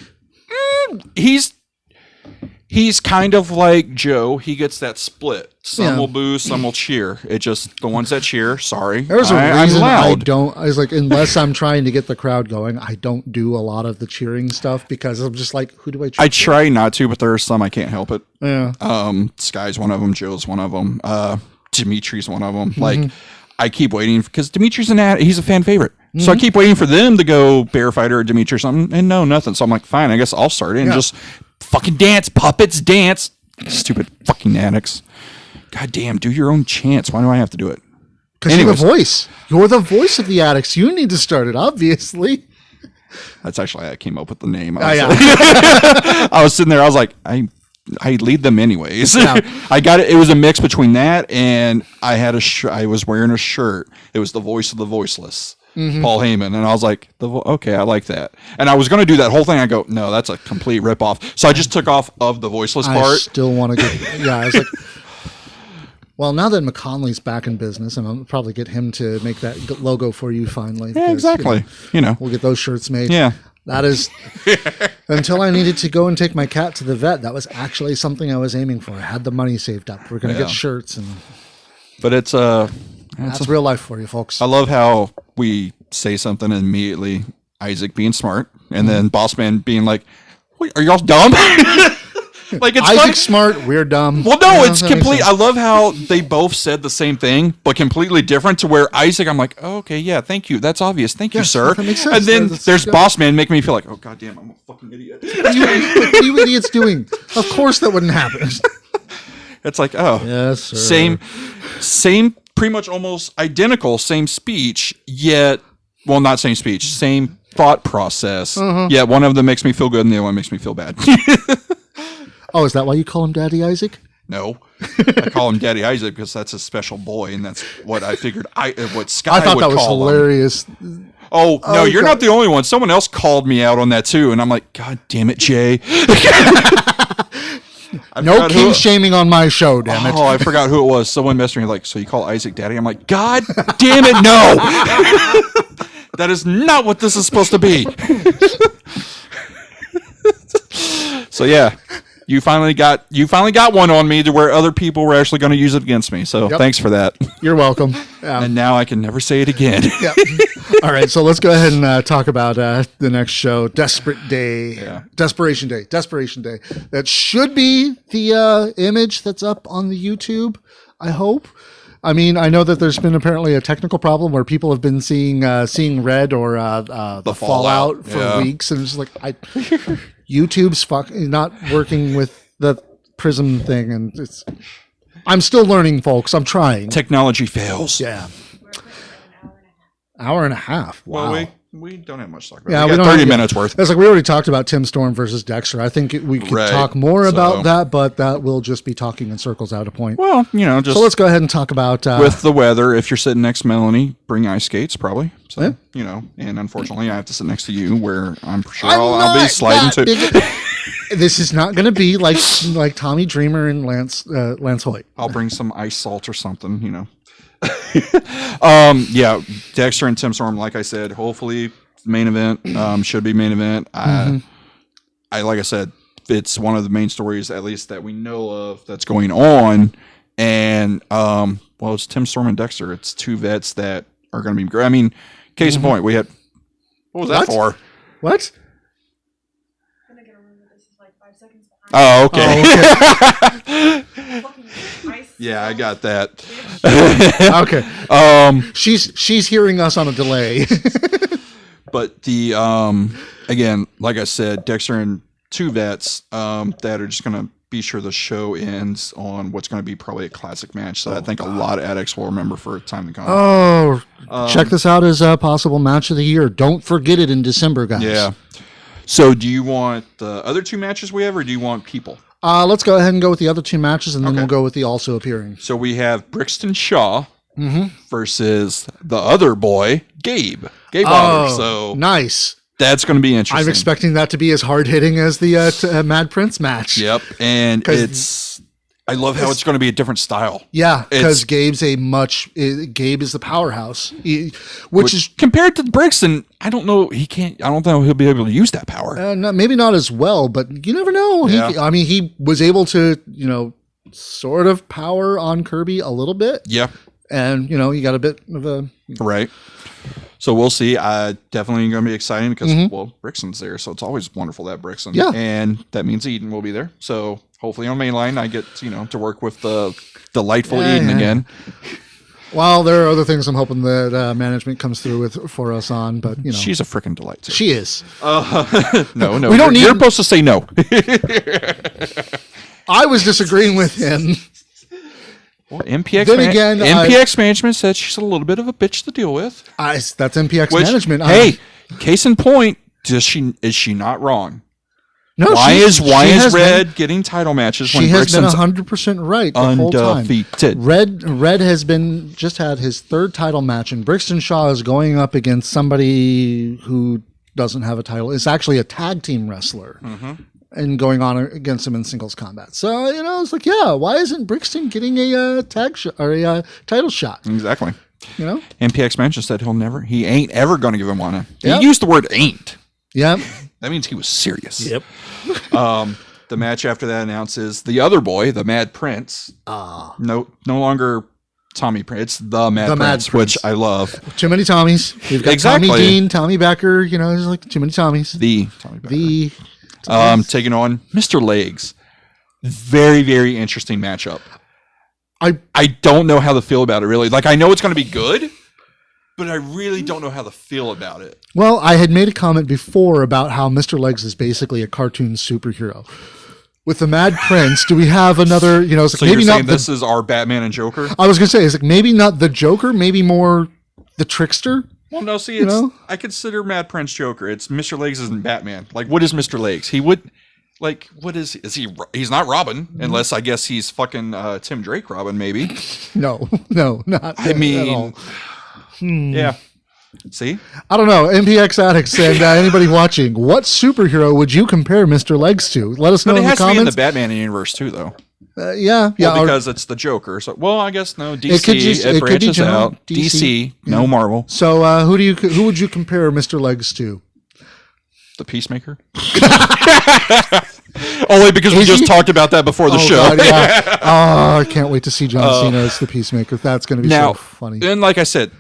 He's kind of like Joe. He gets that split. Some Yeah. will boo, some will cheer. It just, the ones that cheer, sorry. There's a I'm reason I loud. don't. I was like, unless I'm trying to get the crowd going, I don't do a lot of the cheering stuff because I'm just like, who do I cheer? I try not to, but there are some I can't help it. Yeah. Sky's one of them. Joe's one of them. Dimitri's one of them. Like, I keep waiting because Dimitri's he's a fan favorite. So I keep waiting for them to go Bear Fighter or Dimitri or something, and no, nothing. So I'm like, fine, I guess I'll start it and just fucking dance, puppets, dance. Stupid fucking addicts. God damn, do your own chants. Why do I have to do it? Because you're the voice. You're the voice of the addicts. You need to start it, obviously. That's actually how I came up with the name. I was sitting there. I was like, I lead them anyways. Yeah. I got it. It was a mix between that and I had I was wearing a shirt. It was the voice of the voiceless, Paul Heyman, and I was like, okay, I like that. And I was going to do that whole thing. I go, no, that's a complete ripoff. So I just took off of the voiceless part. I still want to get. Yeah, I was like. Well, now that McConley's back in business, and I'll probably get him to make that logo for you finally. Yeah, because, exactly. We'll get those shirts made. Yeah. That is, until I needed to go and take my cat to the vet, that was actually something I was aiming for. I had the money saved up. We're going to get shirts. But it's that's real life for you, folks. I love how we say something and immediately Isaac being smart and then Boss Man being like, wait, are y'all dumb? Like, it's Isaac's smart, we're dumb. Well, no, it's complete. I love how they both said the same thing, but completely different. To where Isaac, I'm like, oh, okay, yeah, thank you. That's obvious. Thank you, sir. That makes sense. And then there's Boss Man making me feel like, oh, goddamn, I'm a fucking idiot. What are you idiots doing? Of course that wouldn't happen. It's like, oh, yes, sir. Same, pretty much almost identical, same speech, yet, well, not same speech, same thought process. Yet one of them makes me feel good and the other one makes me feel bad. Oh, is that why you call him Daddy Isaac? No, I call him Daddy Isaac because that's a special boy, and that's what I figured. What Sky I thought would that was call hilarious. him. Oh no, you're not the only one. Someone else called me out on that too, and I'm like, God damn it, Jay. No king shaming on my show, damn it. Oh, I forgot who it was. Someone messaged me like, so you call Isaac Daddy? I'm like, God damn it, no. That is not what this is supposed to be. So yeah. You finally got one on me to where other people were actually going to use it against me. So thanks for that. You're welcome. Yeah. And now I can never say it again. Yep. All right, so let's go ahead and talk about the next show, Desperate Day. Yeah. Desperation Day. That should be the image that's up on the YouTube, I hope. I mean, I know that there's been apparently a technical problem where people have been seeing red or the fallout for weeks, and it's like YouTube's not working with the Prism thing, and I'm still learning, folks. I'm trying. Technology fails. Yeah. Hour and a half. Wow. Well, we don't have much to talk about. Yeah, we we got don't 30 have- minutes worth. It's like we already talked about Tim Storm versus Dexter. I think we could Right. talk more about So- that, but that will just be talking in circles out of point. Well, just So let's go ahead and talk about with the weather. If you're sitting next to Melanie, bring ice skates probably. So, Yeah. and unfortunately, I have to sit next to you, where I'm sure I'm I'll be not sliding that to. This is not going to be like Tommy Dreamer and Lance Hoyt. I'll bring some ice salt or something. Yeah, Dexter and Tim Storm, like I said, hopefully main event, should be main event. Like I said, it's one of the main stories, at least that we know of, that's going on. And it's Tim Storm and Dexter. It's two vets that are going to be great. I mean, case in point, we had what was that for? What? I'm gonna remember this is like 5 seconds behind. Oh, okay. Fucking ice. Yeah, I got that. Okay. She's hearing us on a delay. But the again, like I said, Dexter and two vets that are just gonna be sure the show ends on what's gonna be probably a classic match that I think a lot of addicts will remember for time to come. Check this out as a possible match of the year. Don't forget it in December, guys. Yeah. So do you want the other two matches we have, or do you want people? Let's go ahead and go with the other two matches, and then Okay. we'll go with the also appearing. So we have Brixton Shaw versus the other boy, Gabe Otter. So nice. that's going to be interesting. I'm expecting that to be as hard hitting as the Mad Prince match. Yep, and I love how it's going to be a different style. Yeah, because It's- Gabe is the powerhouse, which is compared to Brixton, I don't know. I don't know he'll be able to use that power. maybe not as well, but you never know. Yeah. He was able to, sort of power on Kirby a little bit, Yeah, and he got a bit of a right. So we'll see. Definitely going to be exciting because Brixton's there, so it's always wonderful that Brixton. Yeah. And that means Eden will be there. So hopefully on mainline I get to work with the delightful Eden again. Well, there are other things I'm hoping that management comes through with for us on, but She's a freaking delight. Too. she is. No, We don't you're need- supposed to say no. I was disagreeing with him. Well, MPX, Then again, MPX management said she's a little bit of a bitch to deal with. That's MPX Which, management. hey, case in point, is she not wrong? No, Why she is has Red getting title matches She when has been Brixton's 100% right the whole time. undefeated? Red has just had his third title match, and Brixton Shaw is going up against somebody who doesn't have a title. It's actually a tag team wrestler, and going on against him in singles combat. So it's like, yeah, why isn't Brixton getting a tag shot or a title shot? Exactly. MPX MPX management said he ain't ever going to give him one. Yep. He used the word ain't. Yep. That means he was serious. Yep. The match after that announces the other boy, the Mad Prince. No longer Tommy Prince, the Mad Prince, which I love. Too many Tommies. We've got Exactly. Tommy Dean, Tommy Becker. There's like too many Tommies. The Tommy Becker. The taking on Mr. Legs. Very, very interesting matchup. I don't know how to feel about it, really. Like, I know it's going to be good, but I really don't know how to feel about it. Well, I had made a comment before about how Mr. Legs is basically a cartoon superhero. With the Mad Prince, do we have another, it's like So maybe you're not saying this is our Batman and Joker? I was going to say, it's like maybe not the Joker, maybe more the trickster. Well, no, see, I consider Mad Prince Joker. It's Mr. Legs isn't Batman. Like, what is Mr. Legs? He would, like, what is he? He's not Robin, unless I guess he's fucking Tim Drake Robin, maybe. No, not I at mean, all. Yeah. See? I don't know. MPX addicts and anybody watching, what superhero would you compare Mr. Legs to? Let us know But it in the has to be in the comments. Batman universe, too, though. Yeah. Well, because it's the Joker. So, well, I guess no. DC, It could just- it it could be branches general out. DC, no Marvel. So who would you compare Mr. Legs to? The Peacemaker. Only because we Is just he? talked about that before the show. God, yeah. Oh, I can't wait to see John Cena as the Peacemaker. That's going to be Now, so funny. and like I said,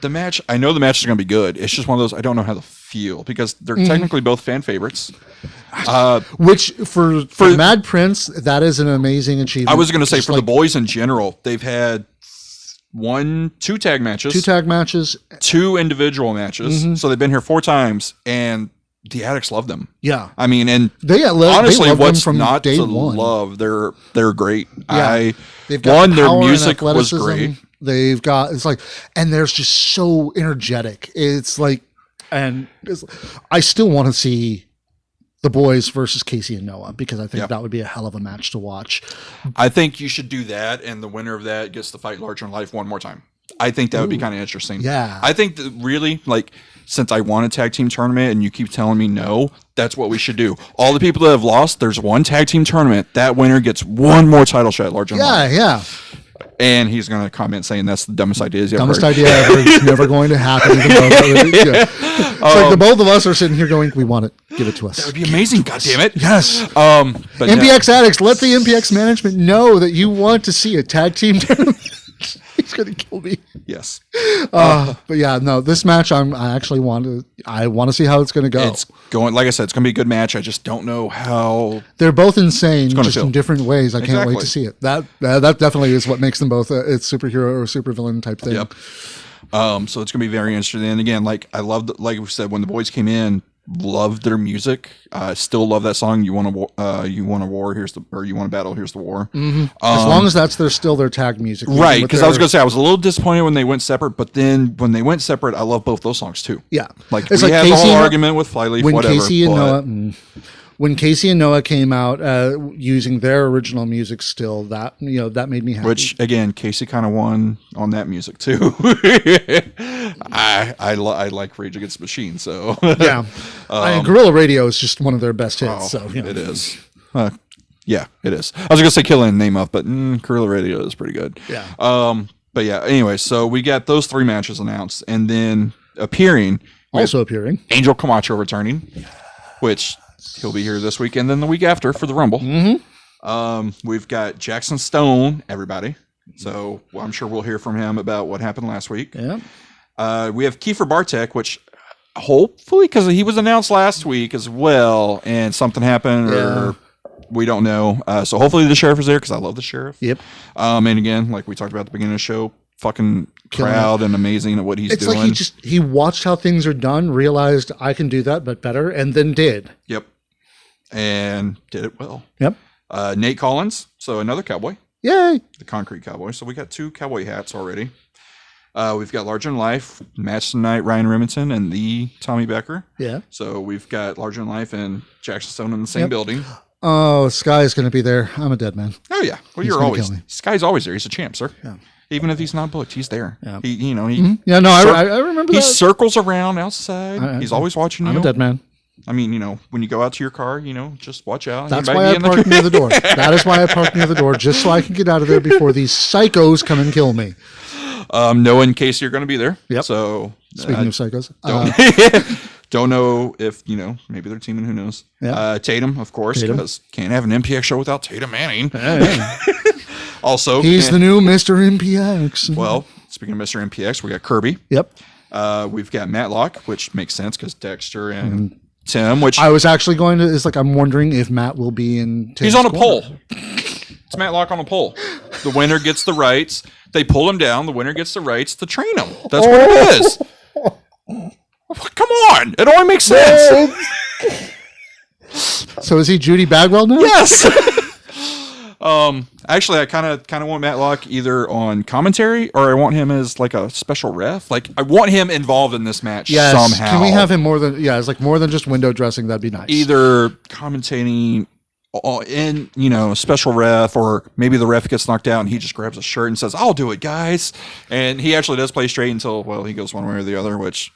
I know the match is going to be good. It's just one of those I don't know how to feel because they're Mm-hmm. technically both fan favorites. Which for Mad Prince, that is an amazing achievement. I was going to say Just for the boys in general, they've had two tag matches, 2 tag matches. 2 individual matches. Mm-hmm. So they've been here 4 times, and the addicts love them. Yeah, I mean, and they honestly, love what's them from not day to one. love? They're great. Yeah. They've got Their power and music was athleticism. great. They've got and they're just so energetic. It's like And I still want to see the boys versus Casey and Noah because I think that would be a hell of a match to watch. I think you should do that, and the winner of that gets to fight Larger Than Life one more time. I think that would be kind of interesting. Yeah. I think that really, like, since I want a tag team tournament and you keep telling me no, that's what we should do. All the people that have lost, there's one tag team tournament. That winner gets one more title shot at Larger Than Life. Yeah. And he's going to comment saying that's the dumbest idea he's ever Dumbest heard. idea ever. It's never going to happen. It's like the both of us are sitting here going, we want it. Give it to us. That would be amazing. God damn it. Yes. But MPX addicts, let the MPX management know that you want to see a tag team tournament. He's going to kill me. Yes. But yeah, no, this match I want to see how it's going to go. It's going, like I said, it's going to be a good match. I just don't know how. They're both insane, just feel. in different ways. I can't wait Exactly. to see it. That definitely is what makes them both a superhero or supervillain type thing. Yep. So it's going to be very interesting. And again, like I loved, like we said, when the boys came in, loved their music. I still love that song. You want a war? Here's the, or you want a battle? Here's the war. Mm-hmm. As long as that's still their tag music, right? Because I was going to say I was a little disappointed when they went separate, but then when they went separate, I love both those songs too. Yeah, like it's we like had the Casey whole and- argument with Flyleaf, when whatever. Casey and Noah. When Casey and Noah came out using their original music, still that made me happy. Which again, Casey kind of won on that music too. I like Rage Against the Machine, so yeah, Guerrilla Radio is just one of their best hits. So it is. Yeah, it is. I was gonna say Killing Name Up, but Guerrilla Radio is pretty good. Yeah. But yeah. Anyway, so we got those 3 matches announced, and then appearing, Angel Camacho returning, which he'll be here this week, and then the week after for the Rumble. Mm-hmm. We've got Jackson Stone, everybody. So I'm sure we'll hear from him about what happened last week. Yeah. We have Kiefer Bartek, which hopefully, because he was announced last week as well, and something happened, or we don't know. So hopefully the sheriff is there, because I love the sheriff. Yep. And again, like we talked about at the beginning of the show, fucking proud and amazing at what he's doing. It's like he watched how things are done, realized I can do that, but better, and then did. Yep. And did it well. Yep. Nate Collins, so another cowboy. Yay. The Concrete Cowboy. So we got 2 cowboy hats already. We've got Larger Than Life, match tonight, Ryan Remington and the Tommy Becker. Yeah. So we've got Larger Than Life and Jackson Stone in the same building. Oh, Sky's going to be there. I'm a dead man. Oh yeah. Well, you're always Sky's always there. He's a champ, sir. Yeah. Even if he's not booked, he's there. Yeah. He Yeah. No, I remember he that. circles around outside. He's always watching you. I'm a dead man. I mean, when you go out to your car, just watch out. That's why I park near the door. That is why I park near the door, just so I can get out of there before these psychos come and kill me. Noah and Casey are going to be there. Yep. So speaking of psychos, don't know if maybe they're teaming. Who knows? Yeah. Tatum, of course, because can't have an MPX show without Tatum Manning. Yeah. Also, he's the new Mr. MPX. Well, speaking of Mr. MPX, we got Kirby. Yep. We've got Matlock, which makes sense because Dexter and Tim. Which I was actually going to. It's like I'm wondering if Matt will be in. He's on a pole. It's Matlock on a pole. The winner gets the rights. They pull him down. The winner gets the rights to train him. That's what it is. Come on. It only makes sense. So is he Judy Bagwell now? Yes. Actually, I kind of want Matlock either on commentary or I want him as like a special ref. Like I want him involved in this match somehow. Can we have him more than it's like more than just window dressing? That'd be nice. Either commentating in special ref, or maybe the ref gets knocked out and he just grabs a shirt and says, "I'll do it, guys." And he actually does play straight until he goes one way or the other, which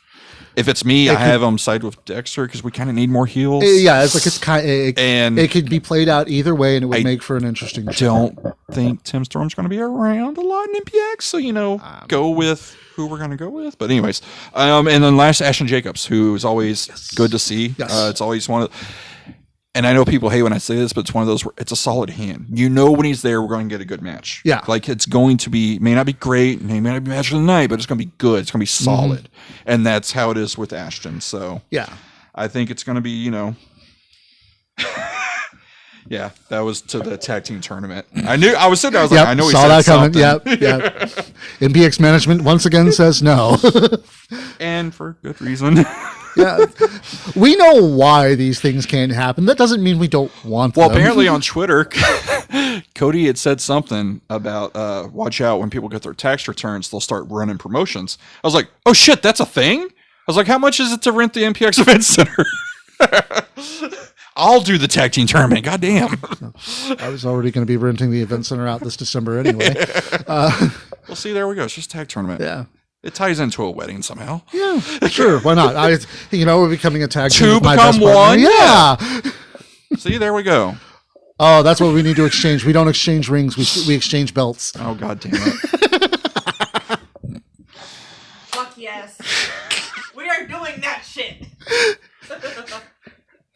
if it's me, I have him side with Dexter because we kind of need more heels. Yeah, it's like it's kind of, and it could be played out either way, and it would make for an interesting show. Don't think Tim Storm's going to be around a lot in MPX, so go with who we're going to go with. But anyways, and then last, Ashton Jacobs, who is always good to see. Yes. It's always one of. And I know people hate when I say this, but it's one of those where it's a solid hand. When he's there, we're going to get a good match. Yeah. Like it's going to be, may not be great, may not be match of the night, but it's going to be good. It's going to be solid. Mm-hmm. And that's how it is with Ashton. So yeah, I think it's going to be, yeah, that was to the tag team tournament. I was sitting there, I was like, I know he saw that coming. Yep. MPX management once again says no. And for good reason. Yeah, we know why these things can't happen. That doesn't mean we don't want them. Well, apparently on Twitter, Cody had said something about watch out when people get their tax returns, they'll start running promotions. I was like, oh shit, that's a thing? was like, how much is it to rent the MPX Event Center? I'll do the tag team tournament. God damn. I was already going to be renting the event center out this December anyway. Well, see, there we go. It's just tag tournament. Yeah. It ties into a wedding somehow. Yeah, sure. Why not? We're becoming a tag team. Two with my become best partner. one? Yeah. See, there we go. Oh, that's what we need to exchange. We don't exchange rings. We exchange belts. Oh, God damn it. Fuck yes. We are doing that shit.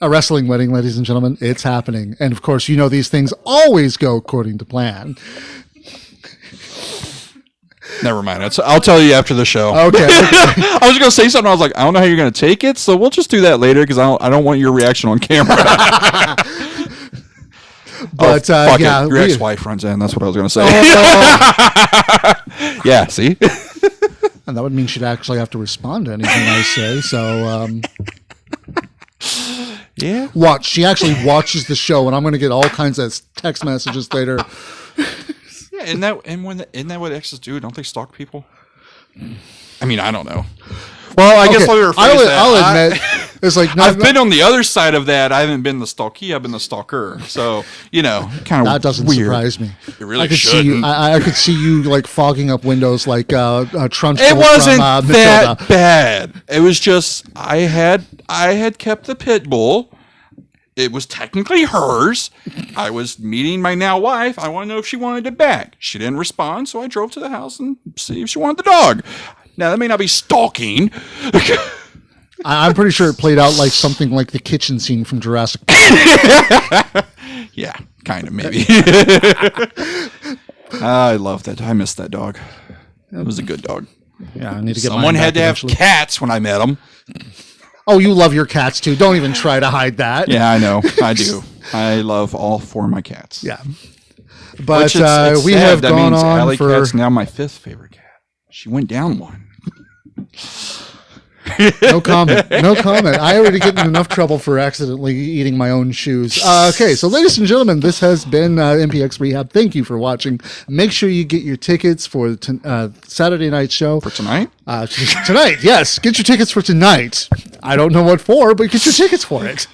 A wrestling wedding, ladies and gentlemen. It's happening. And of course, these things always go according to plan. Never mind. I'll tell you after the show. Okay. I was going to say something. I was like, I don't know how you're going to take it, so we'll just do that later because I don't want your reaction on camera. But fuck yeah, it. Your ex-wife runs in. That's what I was going to say. Yeah, see? And that would mean she'd actually have to respond to anything I say. So, yeah. watch. She actually watches the show, and I'm going to get all kinds of text messages later. Yeah, isn't that what exes do? Don't they stalk people? I mean, I don't know. Well, I guess let me rephrase that. I'll admit, it's like I've been on the other side of that. I haven't been the stalkee. I've been the stalker. So kind of that doesn't weird. surprise me. It really I could shouldn't. see you. I could see you like fogging up windows like Trunchbull. It wasn't from, that Matilda. bad. It was just I had kept the pit bull. It was technically hers. I was meeting my now wife. I want to know if she wanted it back. She didn't respond, so I drove to the house and see if she wanted the dog. Now, that may not be stalking. I'm pretty sure it played out like something like the kitchen scene from Jurassic Park. Yeah, kind of, maybe. I love that. I miss that dog. It was a good dog. Yeah, I need to get Someone mine had back to have eventually. cats when I met them. Oh, you love your cats too. Don't even try to hide that. Yeah, I know. I do. I love all four of my cats. Yeah. But Which it's we sad. have That gone means on Alley for... Cat's now my fifth favorite cat. She went down one. No comment. No comment. I already get in enough trouble for accidentally eating my own shoes. Okay, so ladies and gentlemen, this has been MPX Rehab. Thank you for watching. Make sure you get your tickets for Saturday night show. For tonight? Tonight, yes. Get your tickets for tonight. I don't know what for, but get your tickets for it.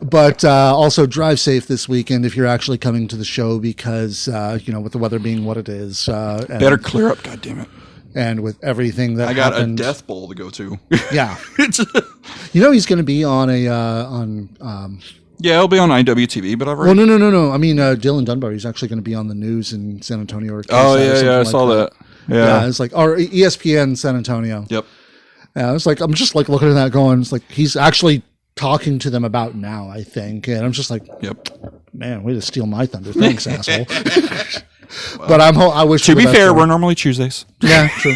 But also drive safe this weekend if you're actually coming to the show because, with the weather being what it is. Better clear up, goddammit. And with everything that I got happened, a death bowl to go to. Yeah. He's going to be on Yeah, it'll be on IWTV, but I've well, already... no. I mean, Dylan Dunbar, he's actually going to be on the news in San Antonio. Or Oh, KSAT or something I like saw that. Yeah. it's like, or ESPN San Antonio. Yep. Yeah, it's like, I'm just like looking at that going, it's like, he's actually talking to them about now, I think. And I'm just like, Yep. man, way to steal my thunder. Thanks, asshole. But I wish. To be fair, we're normally Tuesdays. Yeah, true.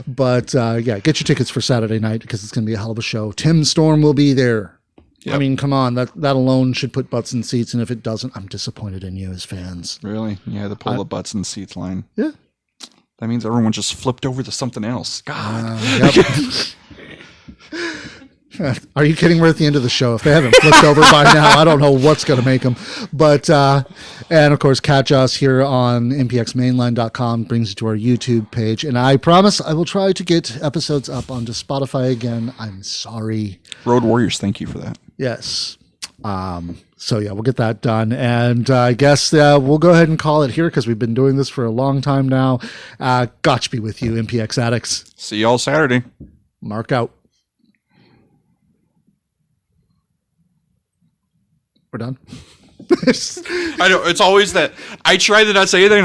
But get your tickets for Saturday night because it's going to be a hell of a show. Tim Storm will be there. Yep. I mean, come on, that alone should put butts in seats, and if it doesn't, I'm disappointed in you as fans. Really? Yeah, the pull the butts and seats line. Yeah. That means everyone just flipped over to something else. God. Yep. Are you kidding? We're at the end of the show. If they haven't flipped over by now, I don't know what's going to make them. But, and of course, catch us here on mpxmainline.com, brings you to our YouTube page. And I promise I will try to get episodes up onto Spotify again. I'm sorry. Road Warriors, thank you for that. Yes. So yeah, we'll get that done. And I guess we'll go ahead and call it here because we've been doing this for a long time now. Gotch be with you, MPX addicts. See y'all Saturday. Mark out. We're done. I know. It's always that. I try to not say anything.